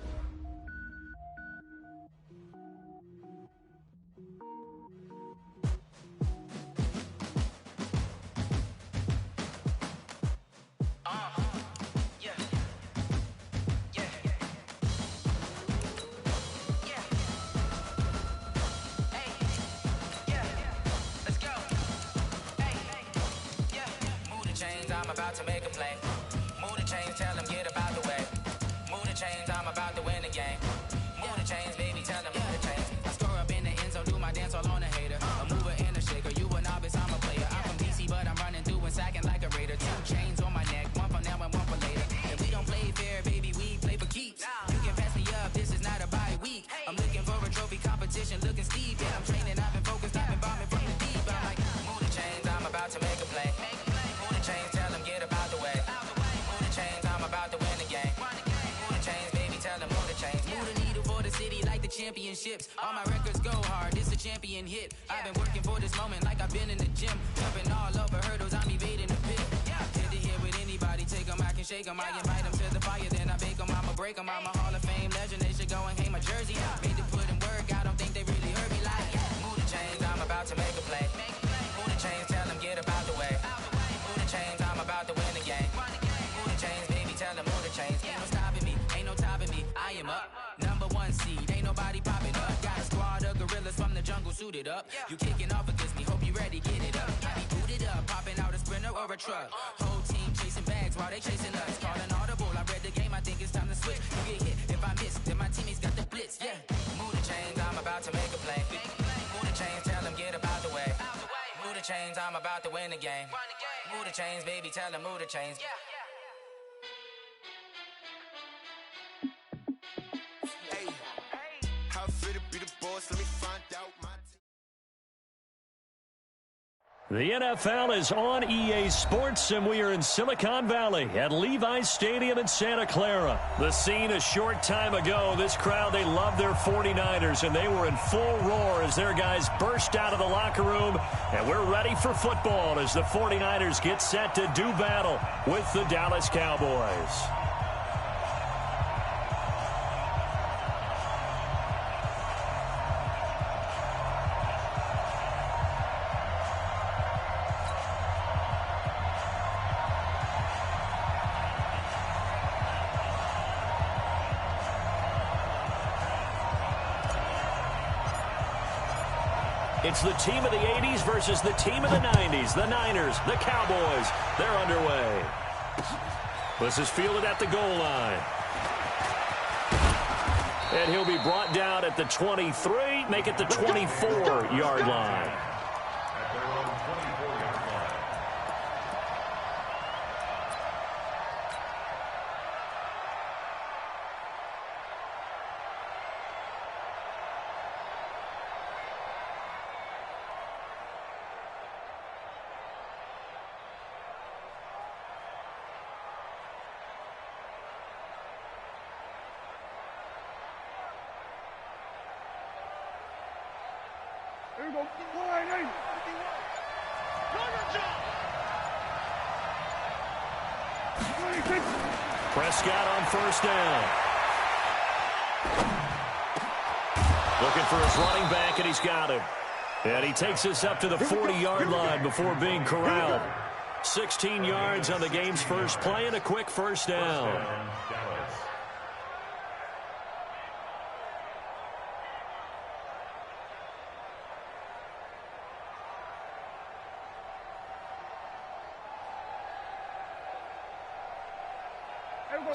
I'm about to make a play. Move the chains, tell them get about the way. Move the chains, I'm about to win the game. Move the chains, baby, tell them move the chains. I score up in the end zone, do my dance all on a hater. A mover and a shaker, you a novice, I'm a player. I'm from DC, but I'm running through and sacking like a raider. 2 chains on my neck, one for now and one for later. If we don't play fair, baby, we play for keeps. You can pass me up, this is not a bye week. I'm looking for a trophy competition, looking steep. Yeah, I'm training, I've been focused, I've been bombing from the deep. I'm like, move the chains, I'm about to make a play. Move the chains, tell them get about the way. Move the chains, I'm about to win the game. Move the chains, baby, tell them move the chains. Move the needle for the city like the championships. All my records go hard, this a champion hit. I've been working for this moment like I've been in the gym. Jumping all over hurdles, I'm evading the pit. Hit to hit with anybody, take them, I can shake them. I invite them to the fire, then I bake them, I'ma break them. I'm a Hall of Fame legend, they should go and hang my jersey. Made to put in work, I don't think they really heard me like. Move the chains, I'm about to make a play. Move the chains, tell them get about the way. Move the chains, I'm about to win the game. Move the chains, baby, tell them move the chains. Ain't no stopping me, ain't no topping me. I am up, #1 seed, ain't nobody popping up. Got a squad of gorillas from the jungle suited up. You kicking off against me, hope you ready, get it up. I be booted up, popping out a Sprinter or a truck. Whole team chasing bags while they chasing us. Calling audible, I read the game, I think it's time to switch. You get hit, if I miss, then my teammates got the blitz, yeah. Move the chains, I'm about to make a play. Move the chains, tell them get about the way. Move the chains, I'm about to win the game. Move the chains, baby, tell them move the chains. Hey, how I feel to be the boss, let me find out my team. The NFL is on EA Sports, and we are in Silicon Valley at Levi's Stadium in Santa Clara. The scene a short time ago, this crowd, they love their 49ers, and they were in full roar as their guys burst out of the locker room, and we're ready for football as the 49ers get set to do battle with the Dallas Cowboys. It's the team of the 80s versus the team of the 90s. The Niners, the Cowboys, they're underway. This is fielded at the goal line. And he'll be brought down at the 23, make it the 24-yard line. At their own 24-yard line. Here we go. 180. Prescott on first down. Looking for his running back, and he's got him. And he takes us up to the 40-yard line before being corralled. 16 yards on the game's first play and a quick first down.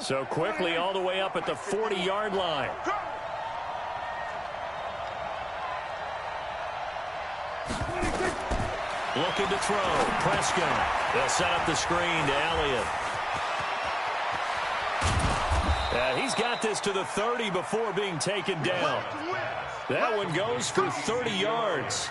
So quickly all the way up at the 40-yard line. Looking to throw. Prescott. They'll set up the screen to Elliott. He's got this to the 30 before being taken down. That one goes for 30 yards.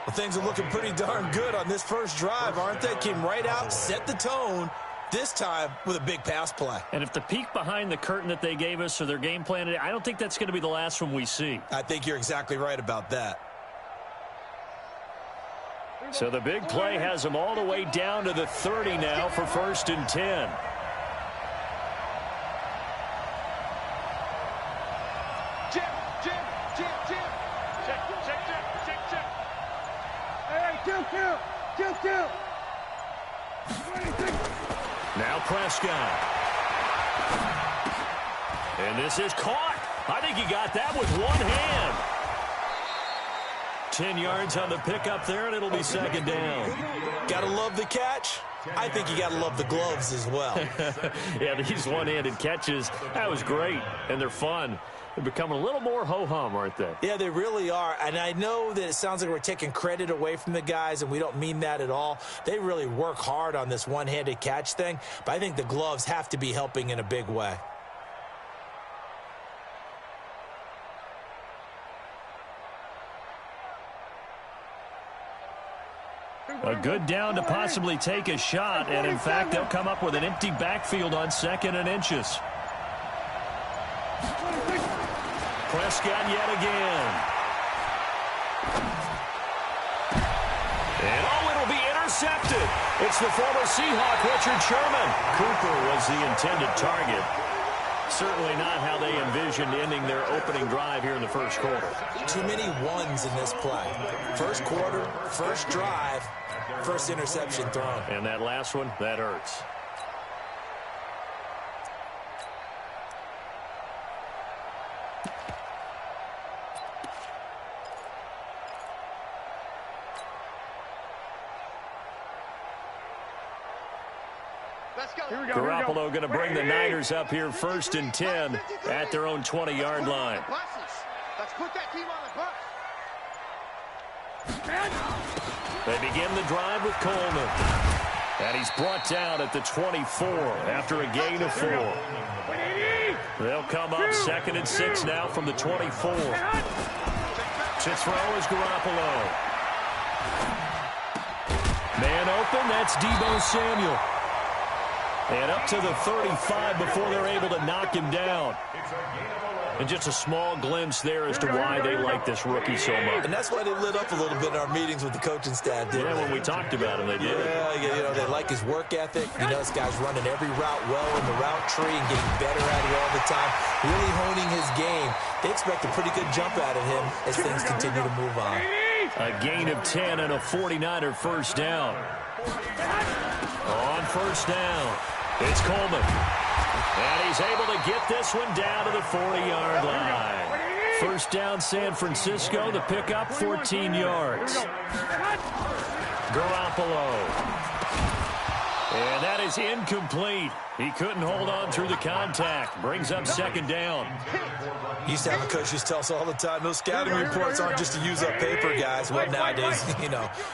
Well, things are looking pretty darn good on this first drive, aren't they? Came right out, set the tone. This time with a big pass play. And if the peek behind the curtain that they gave us or their game plan, I don't think that's going to be the last one we see. I think you're exactly right about that. So the big play has them all the way down to the 30 now for 1st and 10. Check. Hey, kill. Now Prescott. And this is caught. I think he got that with one hand. 10 yards on the pickup there, and it'll be 2nd down. Gotta love the catch. I think you gotta love the gloves as well. Yeah, these one-handed catches, that was great, and they're fun. They're becoming a little more ho-hum, aren't they? Yeah, they really are. And I know that it sounds like we're taking credit away from the guys, and we don't mean that at all. They really work hard on this one-handed catch thing, but I think the gloves have to be helping in a big way. A good down to possibly take a shot, and in fact, they'll come up with an empty backfield on 2nd and inches. Prescott yet again. And it'll be intercepted. It's the former Seahawk, Richard Sherman. Cooper was the intended target. Certainly not how they envisioned ending their opening drive here in the first quarter. Too many ones in this play. First quarter, first drive, first interception thrown. And that last one, that hurts. Garoppolo going to bring the Niners up here 1st and 10 at their own 20-yard line. Let's put that team on the bus. They begin the drive with Coleman. And he's brought down at the 24 after a gain of 4. They'll come up 2nd and 6 now from the 24. To throw is Garoppolo. Man open, that's Deebo Samuel. And up to the 35 before they're able to knock him down. And just a small glimpse there as to why they like this rookie so much. And that's why they lit up a little bit in our meetings with the coaching staff, didn't they? When we talked about him, they did. Yeah, they like his work ethic. This guy's running every route well in the route tree and getting better at it all the time, really honing his game. They expect a pretty good jump out of him as things continue to move on. A gain of 10 and a 49er first down. On first down, it's Coleman. And he's able to get this one down to the 40-yard line. First down, San Francisco. The pickup, 14 yards. Garoppolo. And that is incomplete. He couldn't hold on through the contact. Brings up 2nd down. Used to have a coach used to tell us all the time, those scouting reports aren't just to use up paper, guys. Well, nowadays,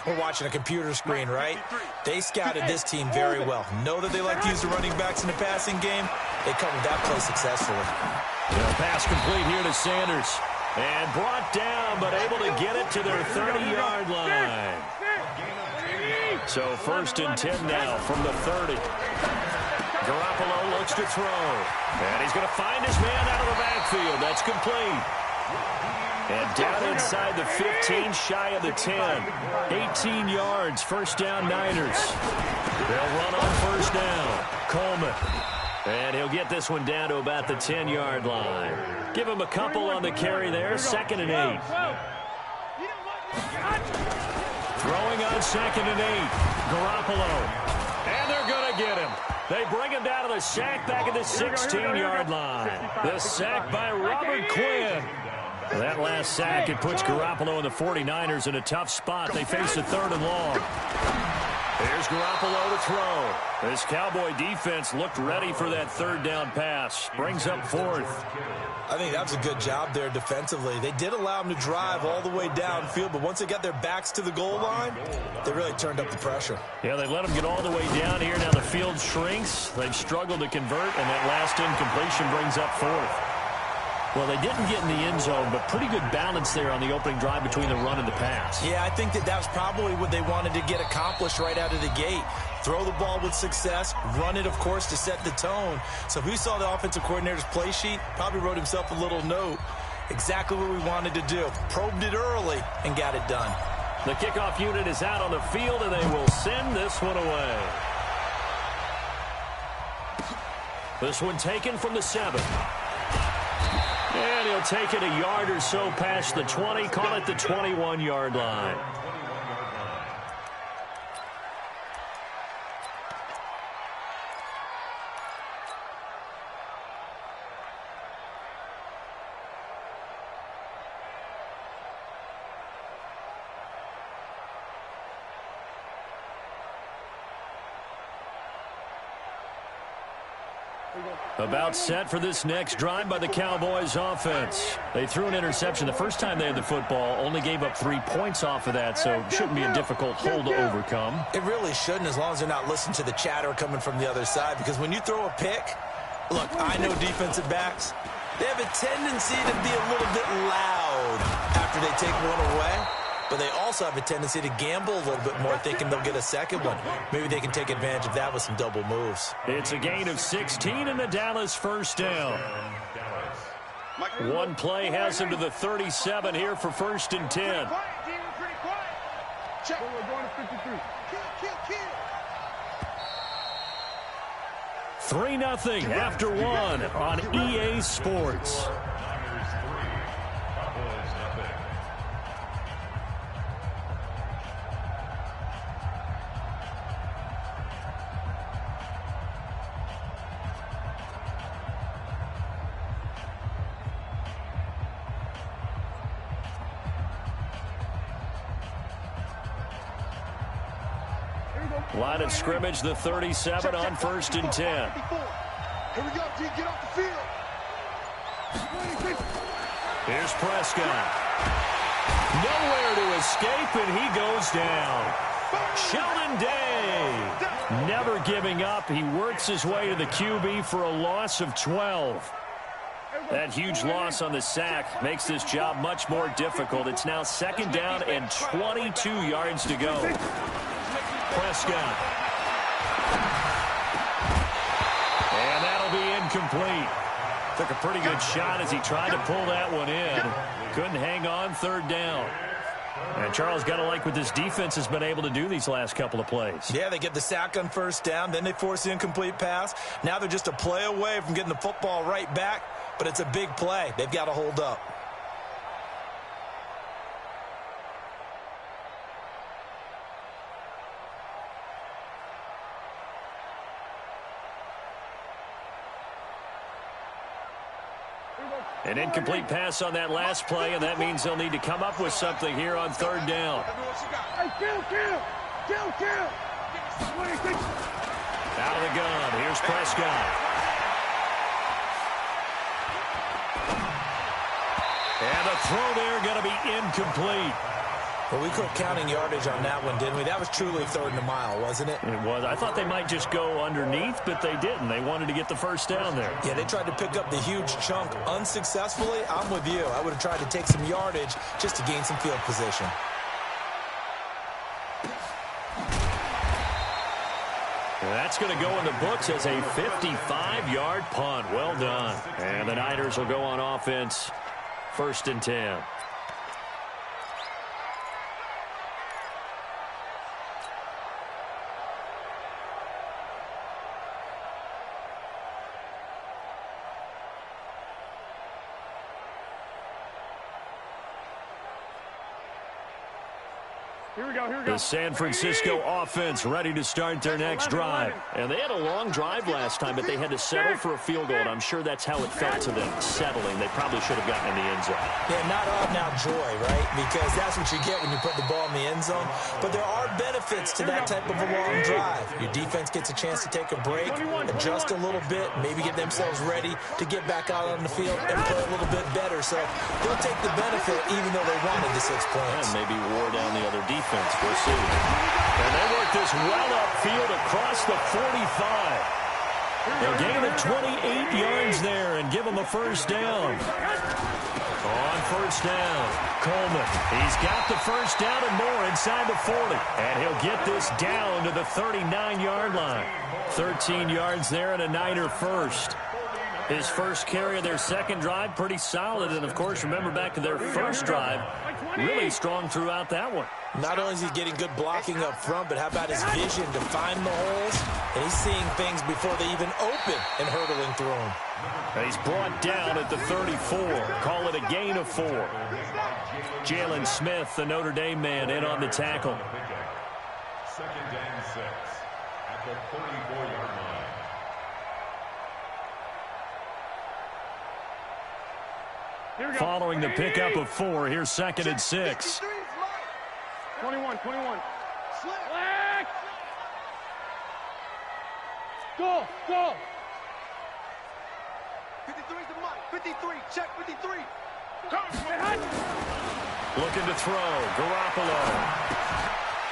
we're watching a computer screen, right? They scouted this team very well. Know that they like to use the running backs in the passing game. They covered that play successfully. Pass complete here to Sanders. And brought down, but able to get it to their 30-yard line. So 1st and 10 now from the 30. Garoppolo looks to throw. And he's going to find his man out of the backfield. That's complete. And down inside the 15, shy of the 10. 18 yards, first down Niners. They'll run on first down. Coleman. And he'll get this one down to about the 10-yard line. Give him a couple on the carry there, 2nd and 8. Throwing on 2nd and 8. Garoppolo. And they're going to get him. They bring him down to the sack back at the 16-yard line. The sack by Robert Quinn. That last sack, it puts Garoppolo and the 49ers in a tough spot. They face a 3rd and long. Here's Garoppolo to throw. This Cowboy defense looked ready for that 3rd down pass. Brings up 4th. I think that was a good job there defensively. They did allow them to drive all the way downfield, but once they got their backs to the goal line, they really turned up the pressure. Yeah, they let them get all the way down here. Now the field shrinks. They've struggled to convert, and that last incompletion brings up 4th. Well, they didn't get in the end zone, but pretty good balance there on the opening drive between the run and the pass. Yeah, I think that was probably what they wanted to get accomplished right out of the gate. Throw the ball with success, run it, of course, to set the tone. So who saw the offensive coordinator's play sheet probably wrote himself a little note. Exactly what we wanted to do. Probed it early and got it done. The kickoff unit is out on the field, and they will send this one away. This one taken from the 7. And he'll take it a yard or so past the 20, call it the 21-yard line. About set for this next drive by the Cowboys offense. They threw an interception the first time they had the football, only gave up 3 points off of that, so it shouldn't be a difficult hole to overcome. It really shouldn't, as long as they're not listening to the chatter coming from the other side, because when you throw a pick, look, I know defensive backs, they have a tendency to be a little bit loud after they take one away. But they also have a tendency to gamble a little bit more, thinking they'll get a second one. Maybe they can take advantage of that with some double moves. It's a gain of 16 and the Dallas first down. One play has him to the 37 here for 1st and 10. 3-0 after 1 on EA Sports. Line of scrimmage, the 37 on 1st and 10. Here we go, G. Get off the field. Here's Prescott. Nowhere to escape, and he goes down. Sheldon Day, never giving up. He works his way to the QB for a loss of 12. That huge loss on the sack makes this job much more difficult. It's now 2nd down and 22 yards to go. Prescott. And that'll be incomplete. Took a pretty good shot as he tried to pull that one in. Couldn't hang on, 3rd down. And Charles, got to like what this defense has been able to do these last couple of plays. Yeah, they get the sack on 1st down, then they force the incomplete pass. Now they're just a play away from getting the football right back, but it's a big play. They've got to hold up. An incomplete pass on that last play, and that means they'll need to come up with something here on 3rd down. Out of the gun. Here's Prescott. And the throw there going to be incomplete. Well, we quit counting yardage on that one, didn't we? That was truly 3rd and a mile, wasn't it? It was. I thought they might just go underneath, but they didn't. They wanted to get the 1st down there. Yeah, they tried to pick up the huge chunk unsuccessfully. I'm with you. I would have tried to take some yardage just to gain some field position. That's going to go in the books as a 55-yard punt. Well done. And the Niners will go on offense 1st and 10. Here we go, here we go. The San Francisco offense ready to start their next drive. And they had a long drive last time, but they had to settle for a field goal, and I'm sure that's how it felt to them, settling. They probably should have gotten in the end zone. Yeah, not all now joy, right? Because that's what you get when you put the ball in the end zone. But there are benefits to that type of a long drive. Your defense gets a chance to take a break, adjust a little bit, maybe get themselves ready to get back out on the field and play a little bit better. So they'll take the benefit even though they wanted the 6 points. And maybe wore down the other defense. We'll see. And they work this well upfield across the 45. A gain of 28 yards there and give them a 1st down. On 1st down, Coleman. He's got the 1st down and more inside the 40. And he'll get this down to the 39-yard line. 13 yards there and a Niner first. His first carry of their 2nd drive, pretty solid. And, of course, remember back to their 1st drive, really strong throughout that one. Not only is he getting good blocking up front, but how about his vision to find the holes? And he's seeing things before they even open and hurtling through them. And he's brought down at the 34. Call it a gain of 4. Jalen Smith, the Notre Dame man, in on the tackle. 2nd and 6 at the 34-yard line. Following the pickup of 4, here's 2nd and 6. 21. Slack. Go. 53's the mic. 53. Check 53. Looking to throw. Garoppolo.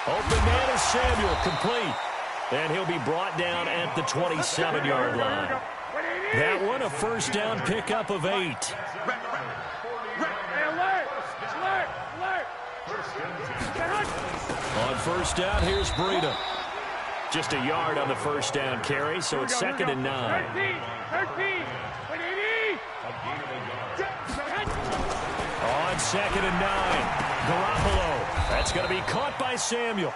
Open man is Samuel. Complete. And he'll be brought down at the 27-yard line. That one a 1st down pickup of 8. On 1st down, here's Breida. Just a yard on the 1st down carry, so it's 2nd and 9. 13. On 2nd and 9, Garoppolo. That's going to be caught by Samuel.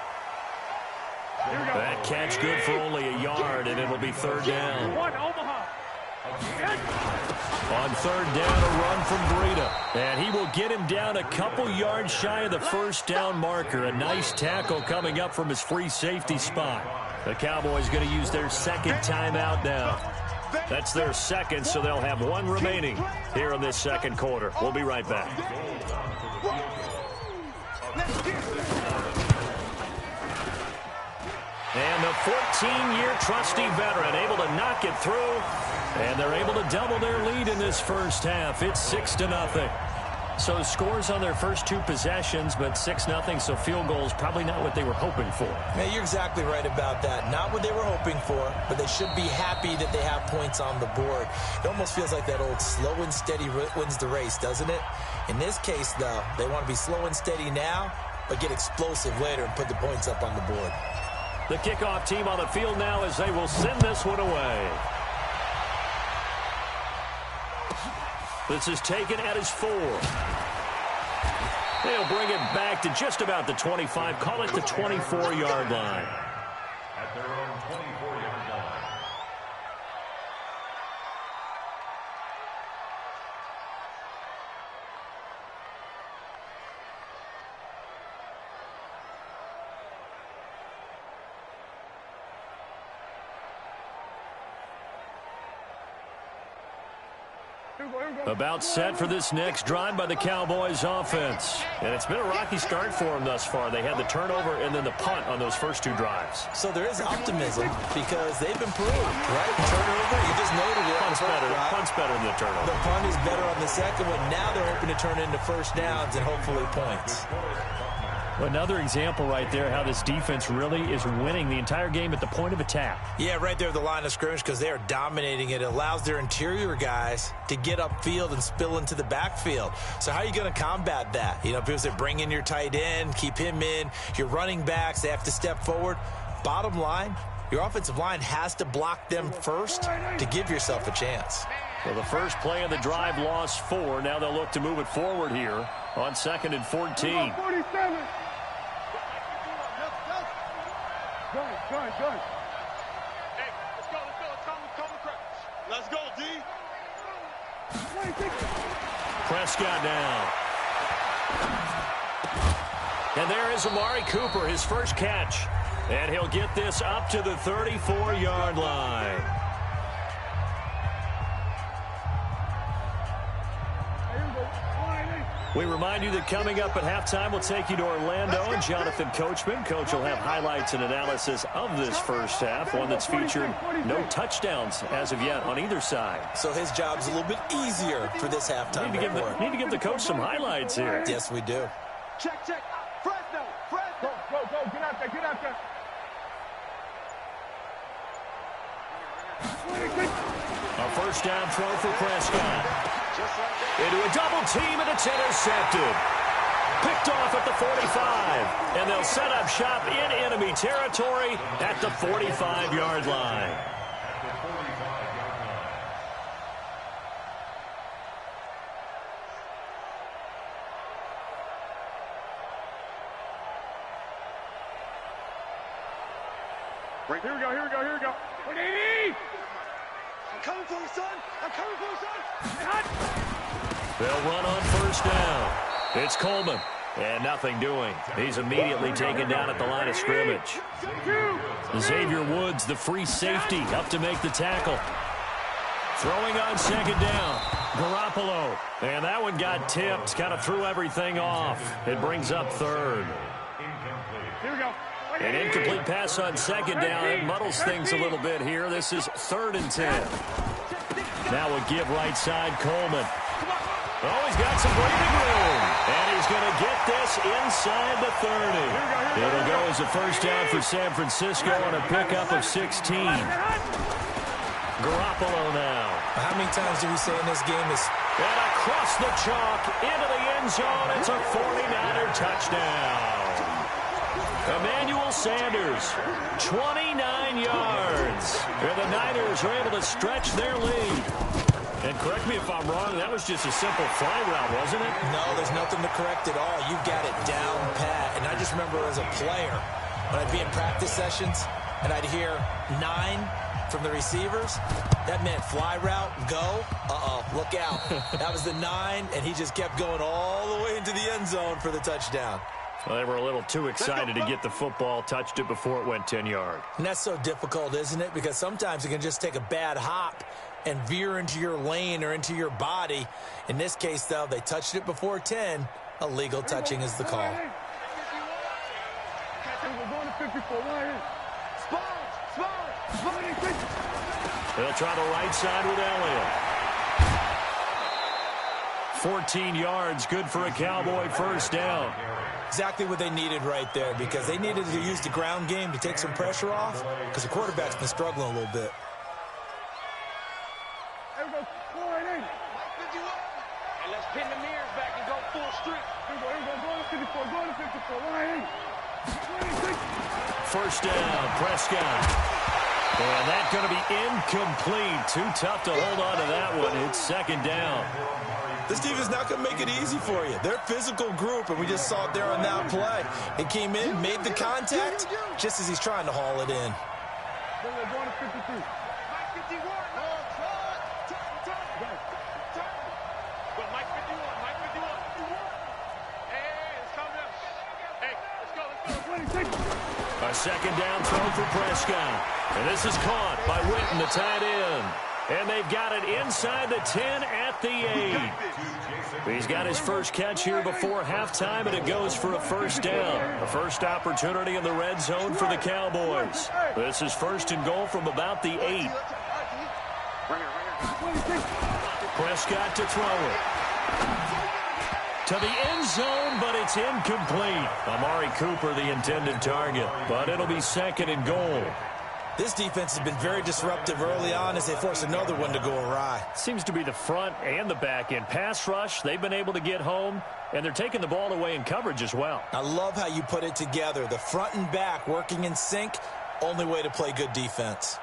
That catch good for only a yard, and it'll be 3rd down. On 3rd down, a run from Breida. And he will get him down a couple yards shy of the 1st down marker. A nice tackle coming up from his free safety spot. The Cowboys going to use their 2nd timeout now. That's their 2nd, so they'll have 1 remaining here in this 2nd quarter. We'll be right back. And the 14-year trusty veteran able to knock it through. And they're able to double their lead in this 1st half. It's 6-0. So scores on their first 2 possessions, but 6-0, so field goals probably not what they were hoping for. Man, you're exactly right about that. Not what they were hoping for, but they should be happy that they have points on the board. It almost feels like that old slow and steady wins the race, doesn't it? In this case, though, they want to be slow and steady now, but get explosive later and put the points up on the board. The kickoff team on the field now as they will send this one away. This is taken at his 4. They'll bring it back to just about the 25. Call it the 24-yard line. At their own 24-yard line. About set for this next drive by the Cowboys offense. And it's been a rocky start for them thus far. They had the turnover and then the punt on those first 2 drives. So there is optimism because they've improved, right? Turnover, you just noted it. Punt's better than the turnover. The punt is better on the 2nd one. Now they're hoping to turn into 1st downs and hopefully points. Another example right there how this defense really is winning the entire game at the point of attack. Yeah, right there at the line of scrimmage because they are dominating it. It allows their interior guys to get upfield and spill into the backfield. So how are you going to combat that? You know, because they bring in your tight end, keep him in. Your running backs, they have to step forward. Bottom line, your offensive line has to block them first to give yourself a chance. Well, the first play of the drive lost 4. Now they'll look to move it forward here on 2nd and 14. 47. Good. Hey, let's go. Let's go, D. Prescott now. And there is Amari Cooper, his first catch. And he'll get this up to the 34-yard line. We remind you that coming up at halftime, we'll take you to Orlando and Jonathan Coachman. Coach will have highlights and analysis of this first half, one that's featured no touchdowns as of yet on either side. So his job's a little bit easier for this halftime. Need to give the coach some highlights here. Yes, we do. Check. Fresno. Go. Get out there. A first down throw for Prescott. Into a double team, and it's intercepted. Picked off at the 45. And they'll set up shop in enemy territory at the 45-yard line. Here we go. I'm coming for you, son. They'll run on first down. It's Coleman. And nothing doing. He's immediately taken down at the line of scrimmage. Xavier Woods, the free safety, up to make the tackle. Throwing on second down. Garoppolo. And that one got tipped. Kind of threw everything off. It brings up third. Here we go. An incomplete pass on second down. It muddles things a little bit here. This is 3rd and 10. Now a give right side, Coleman. Oh, he's got some breathing room. And he's going to get this inside the 30. It'll go as a first down for San Francisco on a pickup of 16. Garoppolo now. How many times do we say in this game is... And across the chalk, into the end zone. It's a 49er touchdown. Emmanuel Sanders, 29 yards. And the Niners are able to stretch their lead. And correct me if I'm wrong, that was just a simple fly route, wasn't it? No, there's nothing to correct at all. You've got it down pat. And I just remember as a player, when I'd be in practice sessions, and I'd hear 9 from the receivers, that meant fly route, go, look out. That was the 9, and he just kept going all the way into the end zone for the touchdown. Well, they were a little too excited to get the football, touched it before it went 10 yards. And that's so difficult, isn't it? Because sometimes it can just take a bad hop and veer into your lane or into your body. In this case, though, they touched it before 10. Illegal touching is the call. They'll try the right side with Elliott. 14 yards, good for a Cowboy first down. Exactly what they needed right there, because they needed to use the ground game to take some pressure off, because the quarterback's been struggling a little bit. And let's pin the mirrors back and go full street. Go to 54. First down, Prescott. And that's going to be incomplete. Too tough to hold on to that one. It's second down. This defense is not going to make it easy for you. They're a physical group, and we just saw it there on that play. It came in, made the contact, just as he's trying to haul it in. A second down throw for Prescott. And this is caught by Witten, the tight end. And they've got it inside the 10 at the 8. He's got his first catch here before halftime, and it goes for a first down. A first opportunity in the red zone for the Cowboys. This is first and goal from about the 8. Prescott to throw it. To the end zone, but it's incomplete. Amari Cooper, the intended target, but it'll be second and goal. This defense has been very disruptive early on as they force another one to go awry. Seems to be the front and the back end. Pass rush, they've been able to get home, and they're taking the ball away in coverage as well. I love how you put it together. The front and back working in sync, only way to play good defense.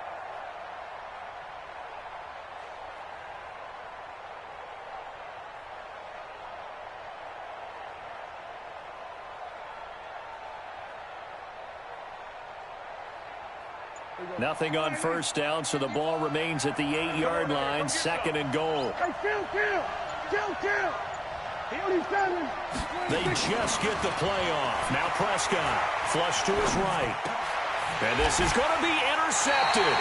Nothing on first down, so the ball remains at the 8-yard line, 2nd and goal. Hey, kill. They just get the play off. Now Prescott, flush to his right. And this is going to be intercepted.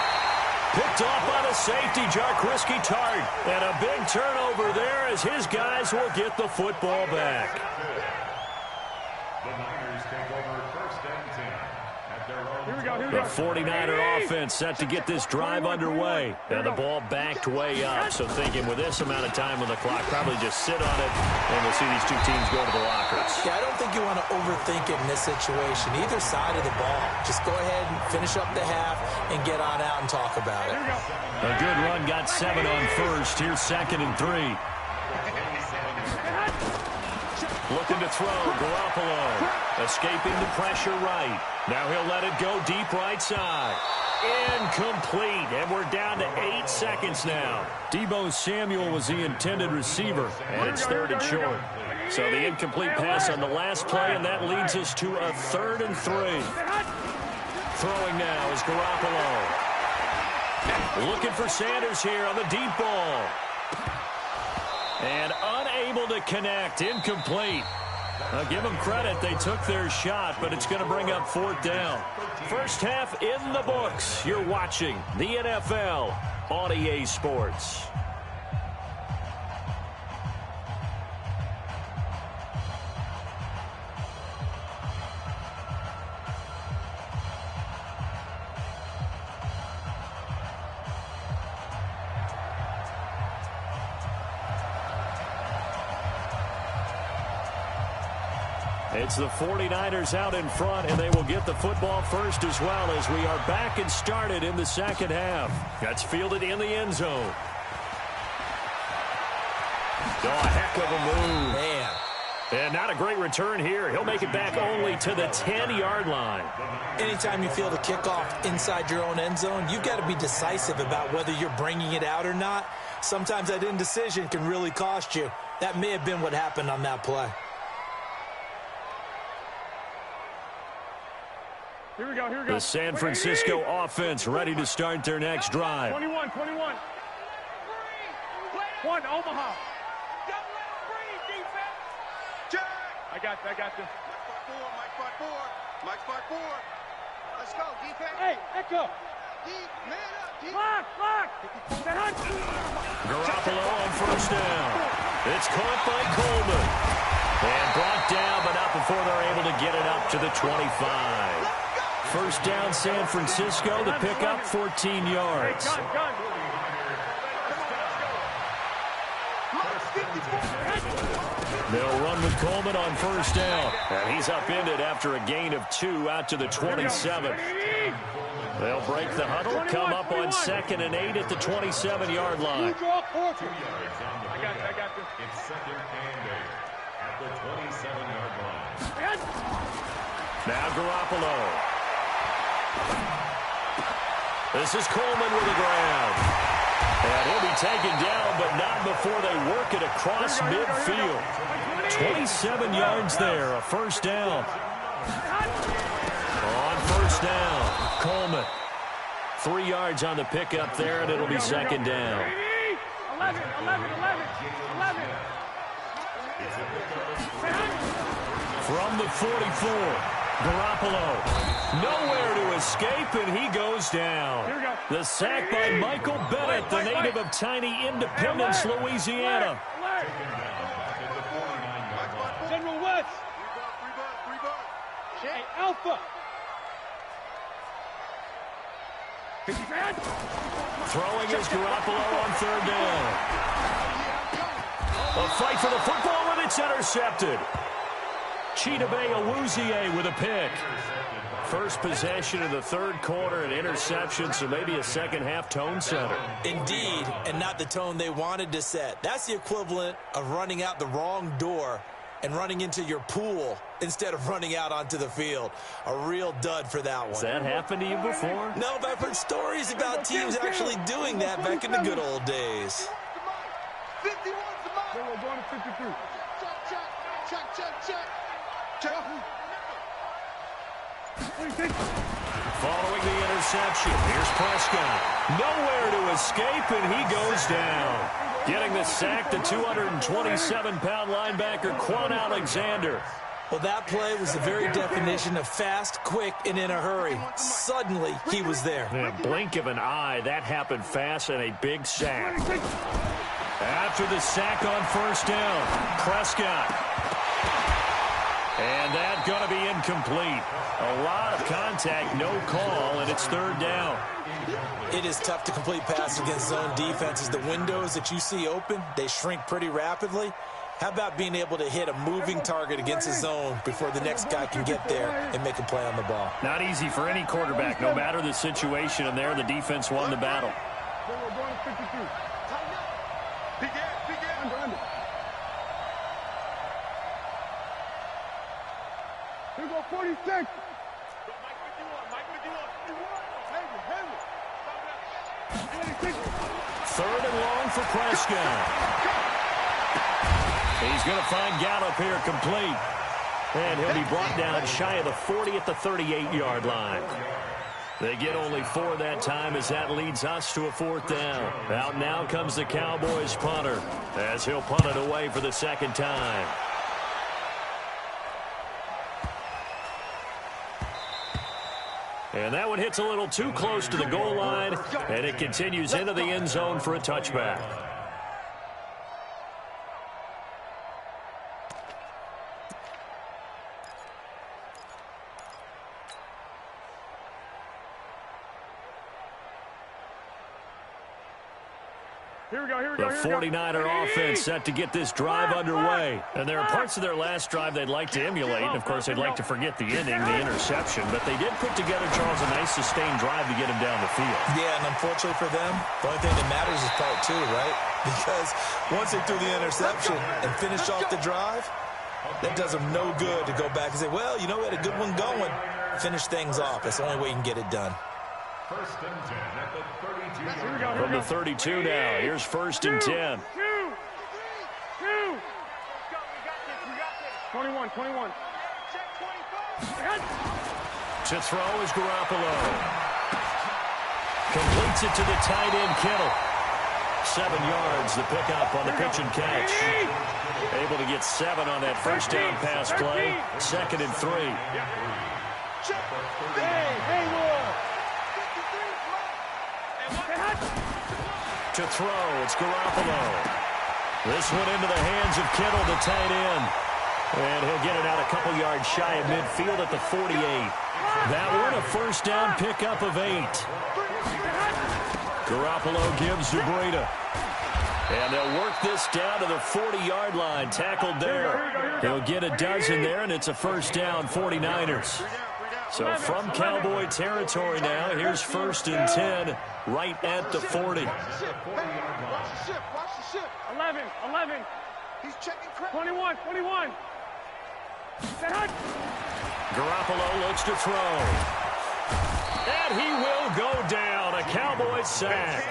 Picked off by the safety, Jarquiski Tart. And a big turnover there as his guys will get the football back. The Niners take over 1st and 10 at their own. Here we go. The 49er offense set to get this drive underway. And the ball backed way up. So thinking with this amount of time on the clock, probably just sit on it, and we'll see these two teams go to the lockers. Yeah, I don't think you want to overthink it in this situation. Either side of the ball. Just go ahead and finish up the half and get on out and talk about it. A good run, got 7 on first. Here's 2nd and 3. Looking to throw, Garoppolo. Escaping the pressure right. Now he'll let it go deep right side. Incomplete, and we're down to 8 seconds now. Deebo Samuel was the intended receiver, and it's 3rd and short. So the incomplete pass on the last play, and that leads us to a 3rd and 3. Throwing now is Garoppolo. Looking for Sanders here on the deep ball. And unable to connect. Incomplete. Give them credit. They took their shot, but it's going to bring up 4th down. First half in the books. You're watching the NFL on EA Sports. It's the 49ers out in front, and they will get the football first as well as we are back and started in the second half. That's fielded in the end zone. Oh, a heck of a move. Man. And not a great return here. He'll make it back only to the 10-yard line. Anytime you field a kickoff inside your own end zone, you've got to be decisive about whether you're bringing it out or not. Sometimes that indecision can really cost you. That may have been what happened on that play. Here we go. The San Francisco offense ready to start their next drive. 21. One, Omaha. I got this. Mike spot 4. Let's go, defense. Hey, Echo. Deep, man up. Deep. Block. Garoppolo on first down. It's caught by Coleman. And brought down, but not before they're able to get it up to the 25. First down, San Francisco to pick up 14 yards. They'll run with Coleman on first down. And he's upended after a gain of 2 out to the 27. They'll break the huddle, come up on 2nd and 8 at the 27-yard line. I got this. It's 2nd and 8 at the 27-yard line. Now Garoppolo. This is Coleman with a grab. And he'll be taken down, but not before they work it across midfield. 27 yards there, a first down. On first down, Coleman. 3 yards on the pickup there, and it'll be 2nd down. 11. From the 44, Garoppolo. Nowhere to escape, and he goes down. The sack by Michael Bennett, the native of tiny Independence, Louisiana. General West. Hey, Alpha. Throwing is Garoppolo on 3rd down. A fight for the football, and it's intercepted. Chidobe Awuzie with a pick. First possession of the 3rd quarter, an interception, so maybe a second-half tone setter. Indeed, and not the tone they wanted to set. That's the equivalent of running out the wrong door and running into your pool instead of running out onto the field. A real dud for that one. Has that happened to you before? No, but I've heard stories about teams actually doing that back in the good old days. 51's the mark. We're going to 52. Check. Following the interception, here's Prescott. Nowhere to escape, and he goes down. Getting the sack, the 227-pound linebacker, Quan Alexander. Well, that play was the very definition of fast, quick, and in a hurry. Suddenly, he was there. In a blink of an eye, that happened fast and a big sack. After the sack on first down, Prescott. And that's going to be incomplete. A lot of contact, no call, and it's third down. It is tough to complete passes against zone defenses. The windows that you see open, they shrink pretty rapidly. How about being able to hit a moving target against a zone before the next guy can get there and make a play on the ball? Not easy for any quarterback, no matter the situation, and there the defense won the battle. Here we go, 46. Third and long for Prescott. He's going to find Gallup here complete. And he'll be brought down shy of the 40 at the 38-yard line. They get only 4 that time as that leads us to a fourth down. Out now comes the Cowboys punter as he'll punt it away for the second time. And that one hits a little too close to the goal line, and it continues into the end zone for a touchback. The 49er offense set to get this drive underway. And there are parts of their last drive they'd like to emulate. And, of course, they'd like to forget the ending, the interception. But they did put together, Charles, a nice sustained drive to get him down the field. Yeah, and unfortunately for them, the only thing that matters is part 2, right? Because once they threw the interception and finished off the drive, that does them no good to go back and say, well, you know, we had a good one going. Finish things off. That's the only way you can get it done. First and 10 at the 32. From the 32 now, here's first and 10. 21. To throw is Garoppolo. Completes it to the tight end, Kittle. 7 yards, the pickup on the pitch and catch. Able to get 7 on that first down pass play. Second and 3. To throw, it's Garoppolo. This one into the hands of Kittle, the tight end. And he'll get it out a couple yards shy of midfield at the 48. That one a first down pickup of 8. Garoppolo gives to Breida. And they'll work this down to the 40-yard line. Tackled there. He'll get a dozen there, and it's a first down, 49ers. So from Cowboy territory now, here's first and 10 right at the 40. 11. He's checking 21. Garoppolo looks to throw. And he will go down. A Cowboys sack.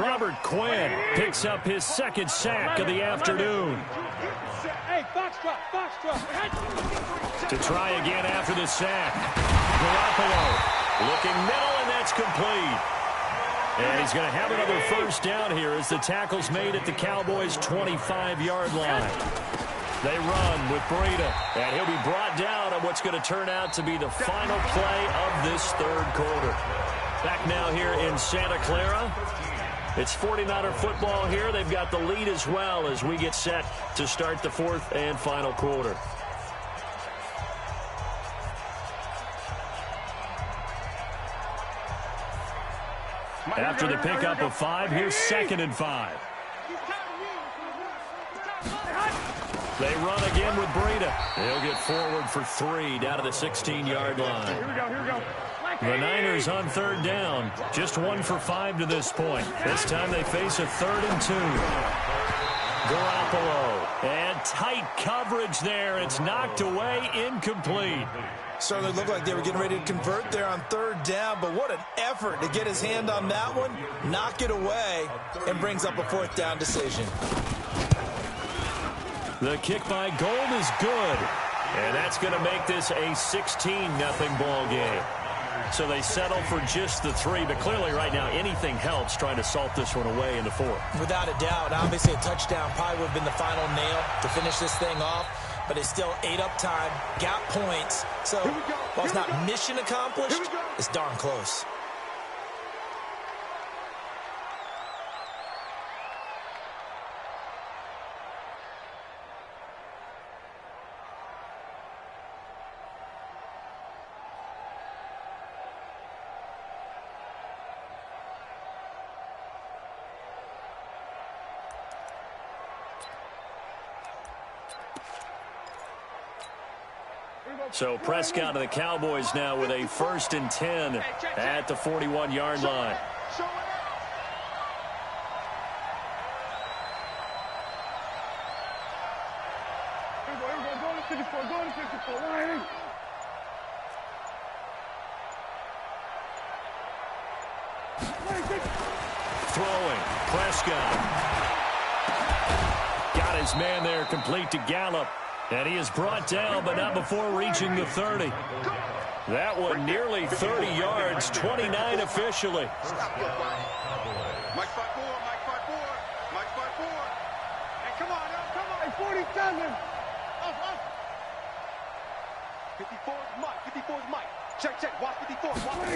Robert Quinn picks up his second sack of the afternoon. Hey, box drop. To try again after the sack. Garoppolo looking middle, and that's complete. And he's going to have another first down here as the tackle's made at the Cowboys' 25-yard line. They run with Breida, and he'll be brought down on what's going to turn out to be the final play of this third quarter. Back now here in Santa Clara. It's 49er football here. They've got the lead as well as we get set to start the fourth and final quarter. After the pickup of 5, here's second and 5. They run again with Breida. He'll get forward for 3 down to the 16-yard line. Here we go. The Niners on third down. Just 1 for 5 to this point. This time they face a 3rd and 2. Garoppolo. And tight coverage there. It's knocked away, incomplete. Certainly looked like they were getting ready to convert there on third down, but what an effort to get his hand on that one, knock it away, and brings up a fourth down decision. The kick by Gold is good, and that's going to make this a 16-0 ball game. So they settle for just the 3, but clearly right now anything helps trying to salt this one away in the 4th. Without a doubt, obviously a touchdown probably would have been the final nail to finish this thing off, but it still ate up time, got points. So while it's not mission accomplished, it's darn close. So Prescott and the Cowboys now with a 1st and 10 at the 41-yard line. Throwing, Prescott. Got his man there, complete to Gallup. And he is brought down, but not before reaching the 30. That one nearly 30 yards, 29 officially. Mike 5-4, Mike 5-4, Mike 5-4. Hey, come on, come on, 47. Up. 54 is Mike, 54 is Mike. Check, watch 54, watch.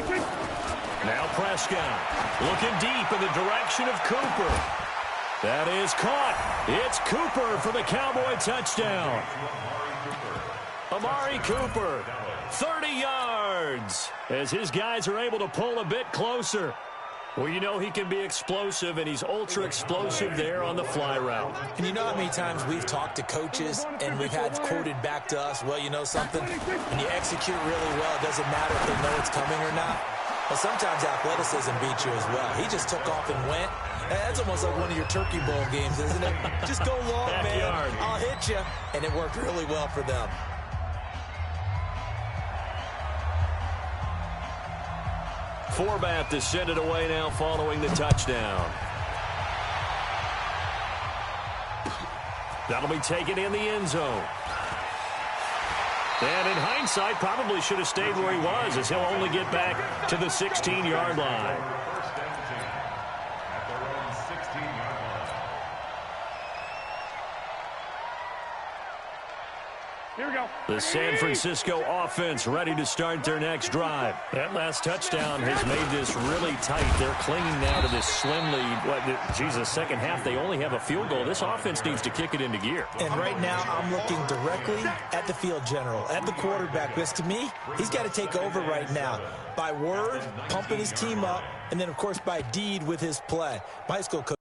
Now Prescott looking deep in the direction of Cooper. That is caught. It's Cooper for the Cowboy touchdown. Amari Cooper, 30 yards, as his guys are able to pull a bit closer. Well, you know he can be explosive, and he's ultra-explosive there on the fly route. And you know how many times we've talked to coaches and we've had quoted back to us, well, you know something? When you execute really well, it doesn't matter if they know it's coming or not. But sometimes athleticism beats you as well. He just took off and went. That's almost like one of your Turkey Bowl games, isn't it? Just go long, Backyard. man. I'll hit you. And it worked really well for them. Forbath to send it away now following the touchdown. That'll be taken in the end zone. And in hindsight, probably should have stayed where he was, as he'll only get back to the 16-yard line. Here we go. The San Francisco offense ready to start their next drive. That last touchdown has made this really tight. They're clinging now to this slim lead. Second half, they only have a field goal. This offense needs to kick it into gear. And right now, I'm looking directly at the field general, at the quarterback. Because to me, he's got to take over right now. By word, pumping his team up, and then, of course, by deed with his play. My high school coach.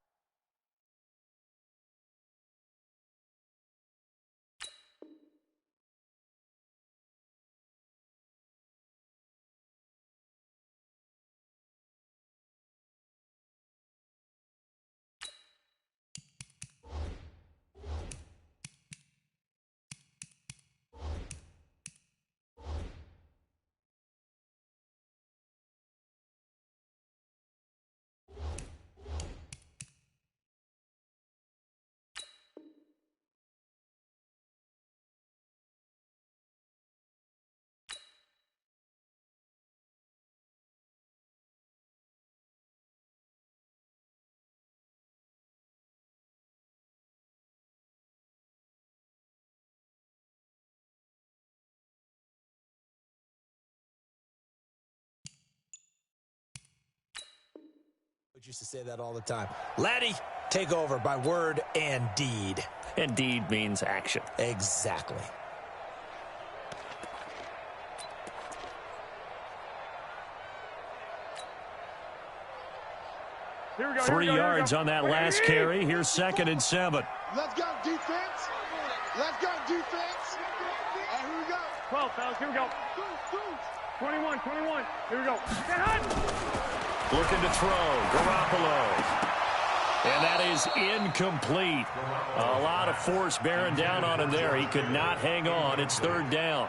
Used to say that all the time. Laddie, take over by word and deed. And deed means action. Exactly. Here we go. 3 yards on that last carry. Here's 2nd and 7. Let's go, defense. Let's go, defense. Here we go. 12, fellas. Here we go. 21. Here we go. Get hot. Looking to throw, Garoppolo. And that is incomplete. A lot of force bearing down on him there. He could not hang on. It's 3rd down.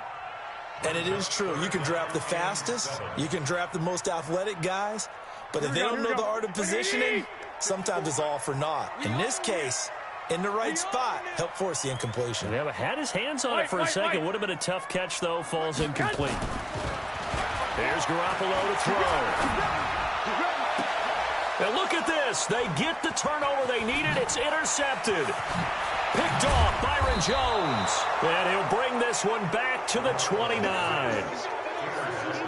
And it is true. You can draft the fastest. You can draft the most athletic guys. But if they don't know the art of positioning, sometimes it's all for naught. In this case, in the right spot, help force the incompletion. Yeah, but had his hands on it for a second. Would have been a tough catch, though. Falls incomplete. Here's Garoppolo to throw. Now look at this. They get the turnover they needed. It's intercepted. Picked off Byron Jones. And he'll bring this one back to the 29.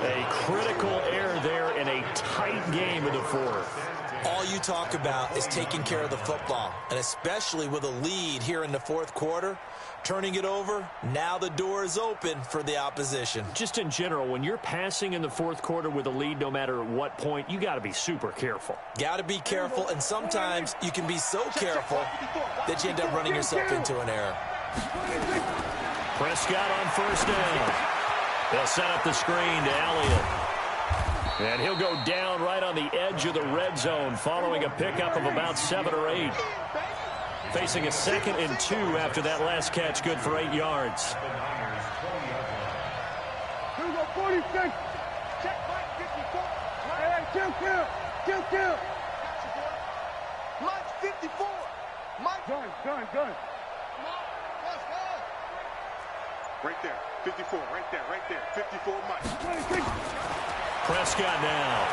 A critical error there in a tight game in the fourth. All you talk about is taking care of the football, and especially with a lead here in the fourth quarter. Turning it over, now the door is open for the opposition. Just in general, when you're passing in the fourth quarter with a lead, no matter at what point, you got to be super careful. Got to be careful, and sometimes you can be so careful that you end up running yourself into an error. Prescott on first down. They'll set up the screen to Elliott. And he'll go down right on the edge of the red zone following a pickup of about 7 or 8. Facing a 2nd and 2 after that last catch, good for 8 yards. Here we go, 46. Check Mike 54. Hey, kill. Mike 54. Mike. Gun. Right there, 54, right there. 54, Mike. Prescott now.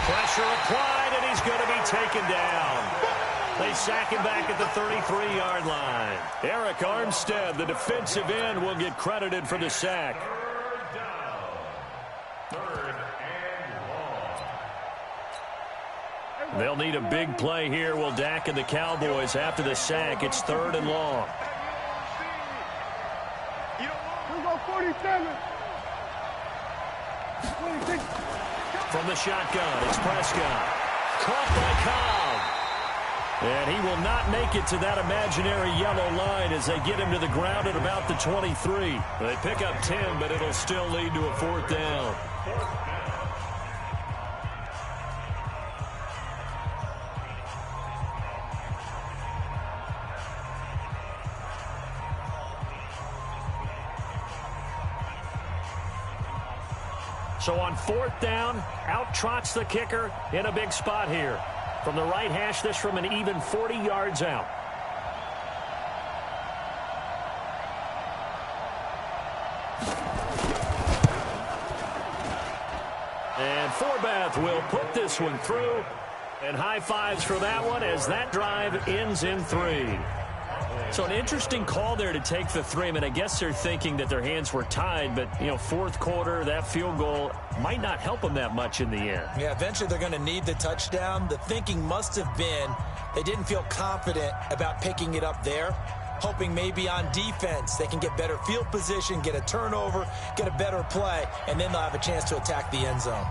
Pressure applied, and he's going to be taken down. They sack him back at the 33-yard line. Eric Armstead, the defensive end, will get credited for the sack. Third and long. They'll need a big play here, will Dak and the Cowboys after the sack. It's 3rd and long. We go 47. 26. From the shotgun, it's Prescott. Caught by Cobb. And he will not make it to that imaginary yellow line as they get him to the ground at about the 23. They pick up 10, but it'll still lead to a 4th down. So on 4th down, out trots the kicker in a big spot here. From the right hash, this from an even 40 yards out. And Forbath will put this one through. And high fives for that one as that drive ends in 3. So an interesting call there to take the 3. I mean, I guess they're thinking that their hands were tied, but, you know, fourth quarter, that field goal might not help them that much in the end. Yeah, eventually they're going to need the touchdown. The thinking must have been they didn't feel confident about picking it up there, hoping maybe on defense they can get better field position, get a turnover, get a better play, and then they'll have a chance to attack the end zone.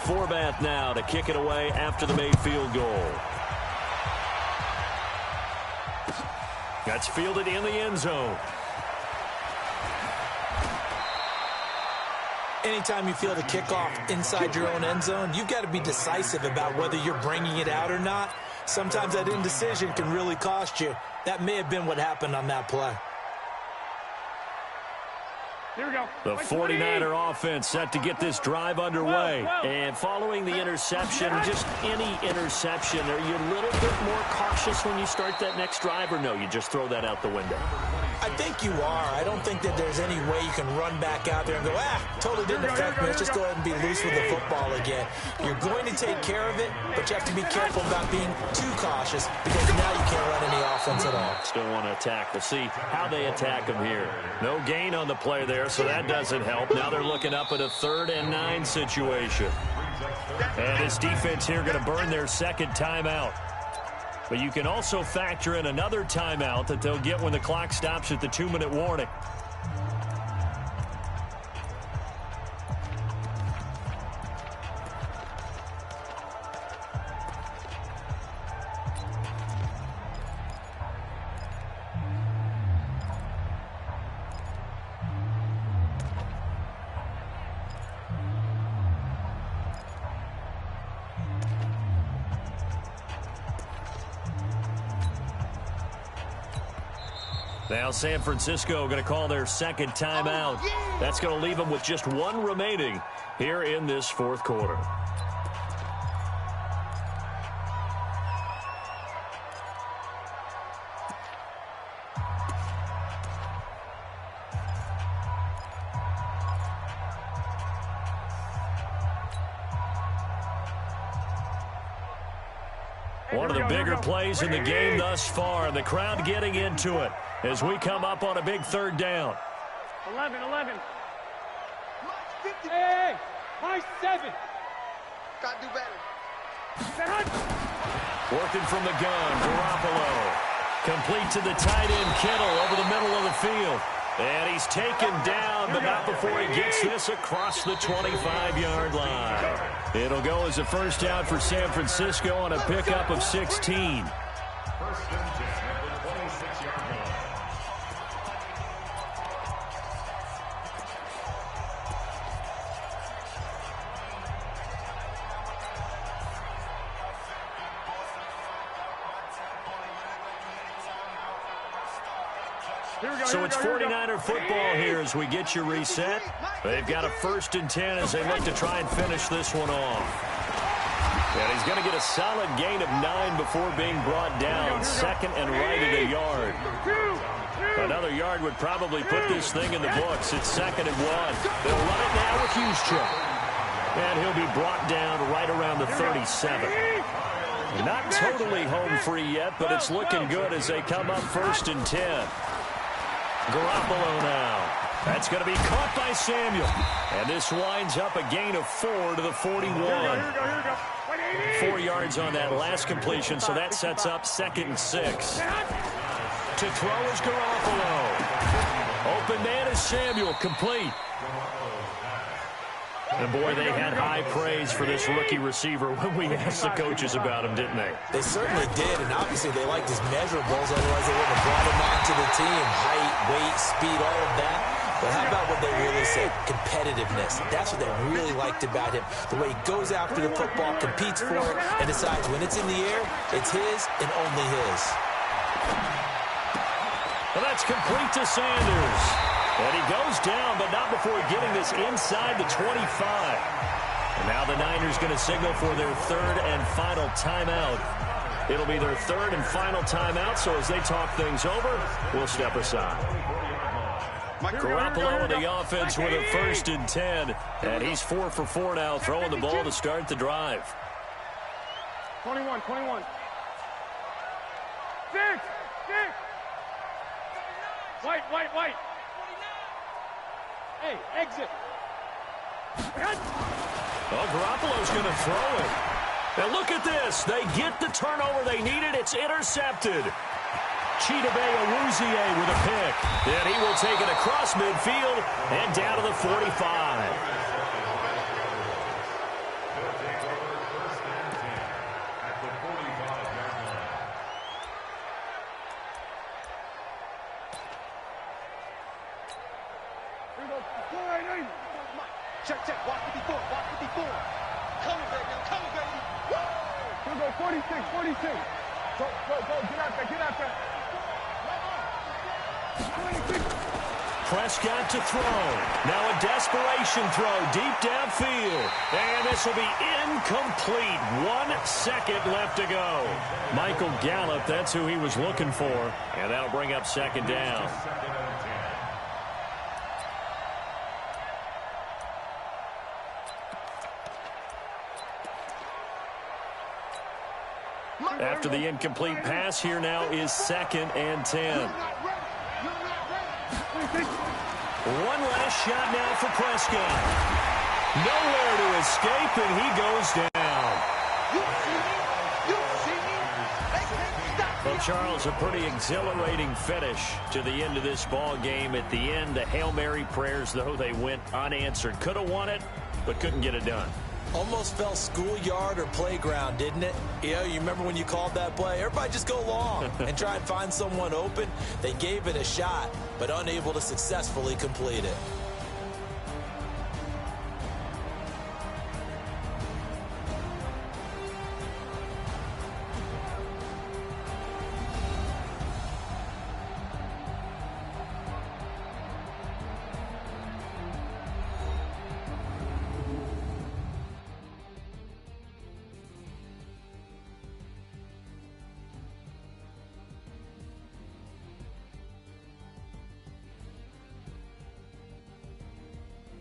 Forbath now to kick it away after the made field goal. That's fielded in the end zone. Anytime you field a kickoff inside your own end zone, you've got to be decisive about whether you're bringing it out or not. Sometimes that indecision can really cost you. That may have been what happened on that play. Here we go. The 49er offense set to get this drive underway. And following the interception, just any interception, are you a little bit more cautious when you start that next drive, or no, you just throw that out the window? I think you are. I don't think that there's any way you can run back out there and go, totally didn't affect me. Let's just go ahead and be loose with the football again. You're going to take care of it, but you have to be careful about being too cautious because now you can't run any offense at all. Still want to attack. We'll see how they attack them here. No gain on the play there, so that doesn't help. Now they're looking up at a 3rd and 9 situation. And this defense here going to burn their second timeout. But you can also factor in another timeout that they'll get when the clock stops at the 2-minute warning. Now San Francisco going to call their second timeout. That's going to leave them with just 1 remaining here in this fourth quarter. One of the bigger plays in the game thus far. The crowd getting into it as we come up on a big third down. 11. Hey, my 7. Gotta do better. Working from the gun, Garoppolo. Complete to the tight end, Kittle, over the middle of the field. And he's taken down, but not before he gets this across the 25-yard line. It'll go as a first down for San Francisco on a pickup of 16. First and 10 at the 26-yard line. So it's 49er football here as we get you reset. They've got a first and 10 as they look to try and finish this one off. And he's going to get a solid gain of 9 before being brought down. Second and right at a yard. Another yard would probably put this thing in the books. It's second and 1. They'll run it now with Juszczyk. And he'll be brought down right around the 37. Not totally home free yet, but it's looking good as they come up first and 10. Garoppolo now. That's going to be caught by Samuel. And this winds up a gain of 4 to the 41. 4 yards on that last completion, so that sets up second and 6. To throw is Garoppolo. Open man is Samuel, complete. And boy, they had high praise for this rookie receiver when we asked the coaches about him, didn't they? They certainly did, and obviously they liked his measurables, otherwise they wouldn't have brought him onto the team. Height, weight, speed, all of that. But how about what they really said? Competitiveness. That's what they really liked about him. The way he goes after the football, competes for it, and decides when it's in the air, it's his and only his. Well, that's complete to Sanders. And he goes down, but not before getting this inside the 25. And now the Niners going to signal for their third and final timeout. It'll be their third and final timeout, so as they talk things over, we'll step aside. Garoppolo in the offense with a first and 10. And he's 4 for 4 now, throwing the ball to start the drive. 21. 6. White. Hey, exit. Well, Garoppolo's going to throw it. Now look at this. They get the turnover they needed. It's intercepted. Chidobe Awuzie with a pick. And he will take it across midfield and down to the 45. Check. Watch the before. Coming, baby. Woo! Here we go, 46. Go. Get out there. Prescott to throw. Now a desperation throw deep downfield. And this will be incomplete. 1 second left to go. Michael Gallup, that's who he was looking for. And that'll bring up second down. After the incomplete pass, here now is second and 10. One last shot now for Prescott. Nowhere to escape, and he goes down. Well, Charles, a pretty exhilarating finish to the end of this ball game. At the end, the Hail Mary prayers, though, they went unanswered. Could have won it, but couldn't get it done. Almost felt schoolyard or playground, didn't it? You remember when you called that play? Everybody just go long and try and find someone open. They gave it a shot, but unable to successfully complete it.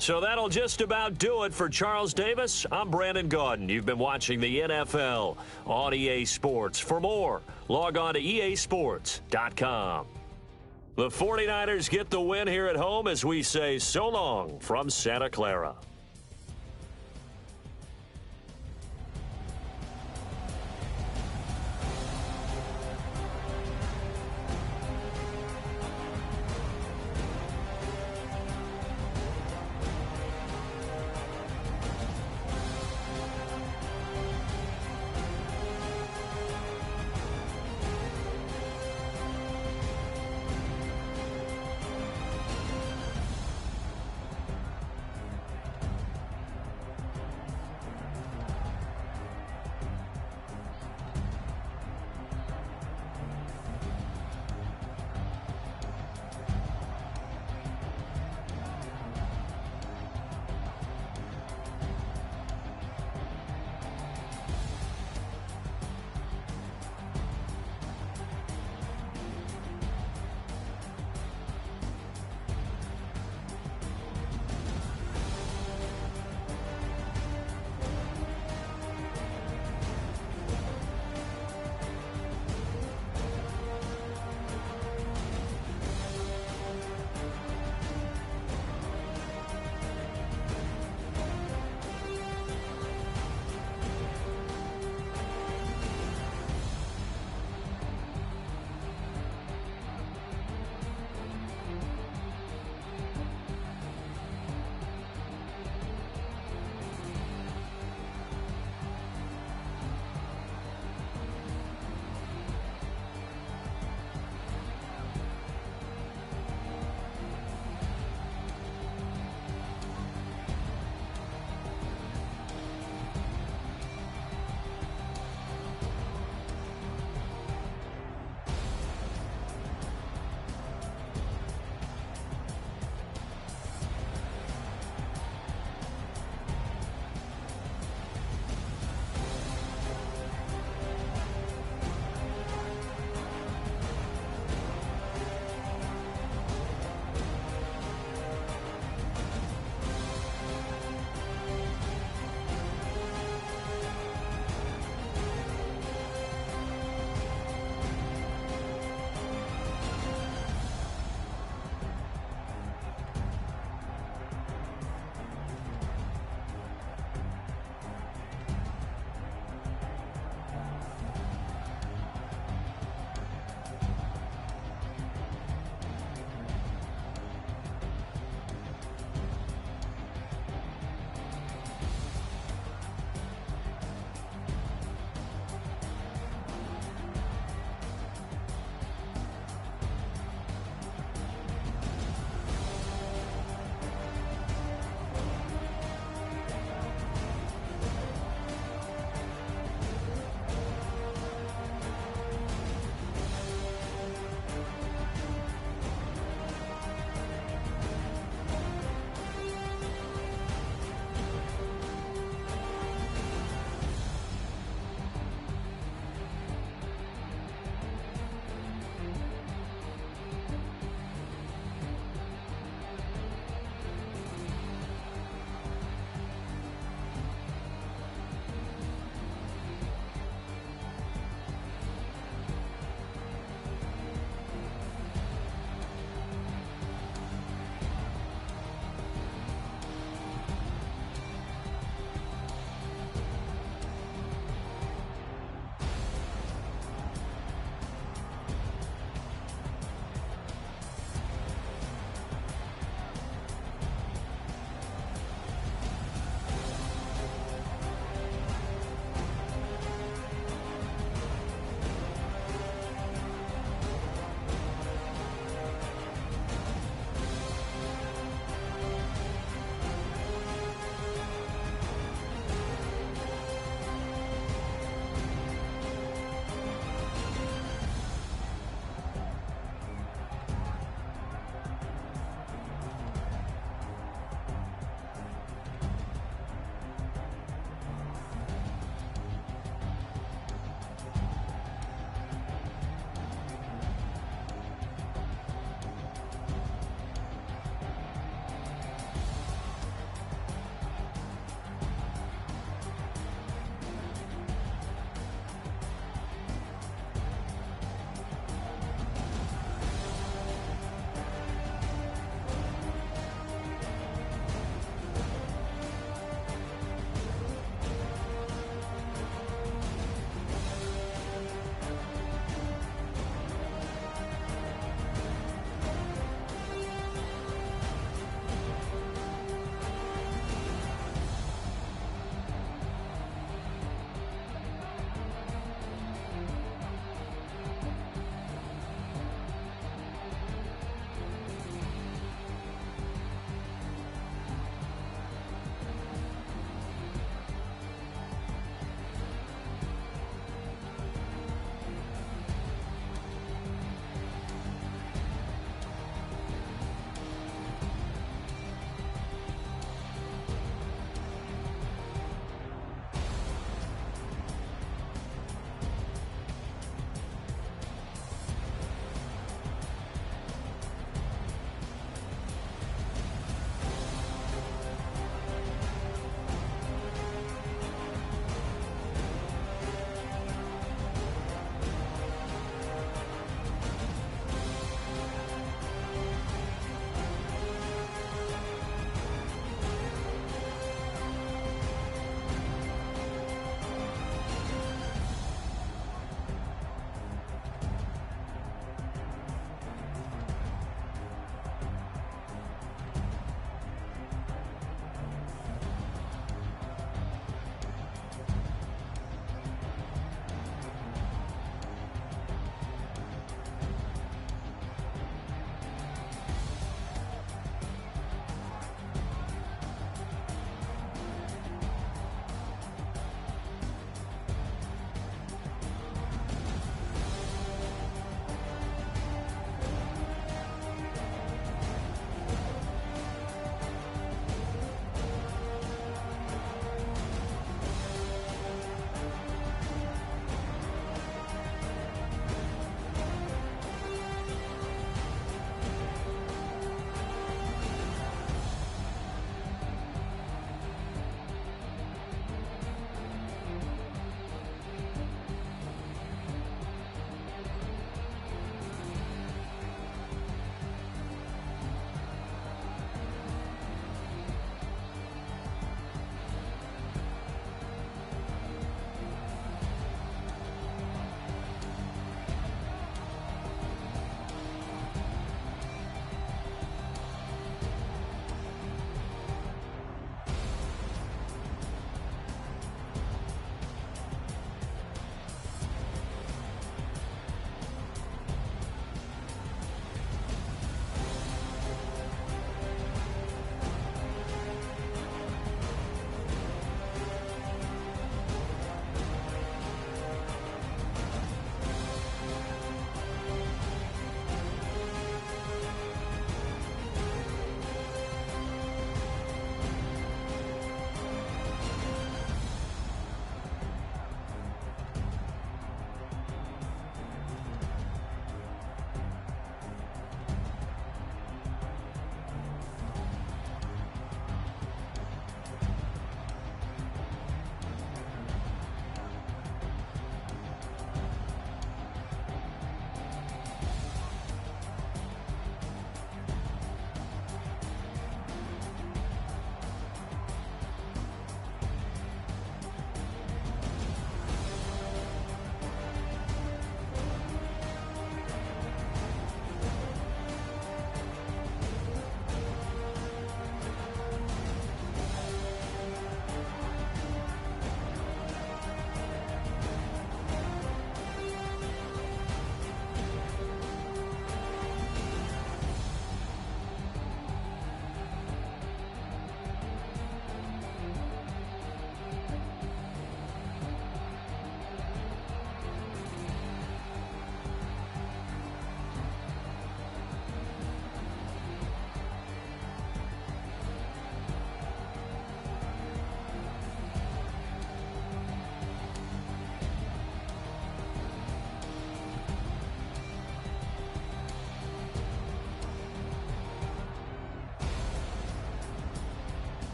So that'll just about do it for Charles Davis. I'm Brandon Gaudin. You've been watching the NFL on EA Sports. For more, log on to easports.com. The 49ers get the win here at home as we say so long from Santa Clara.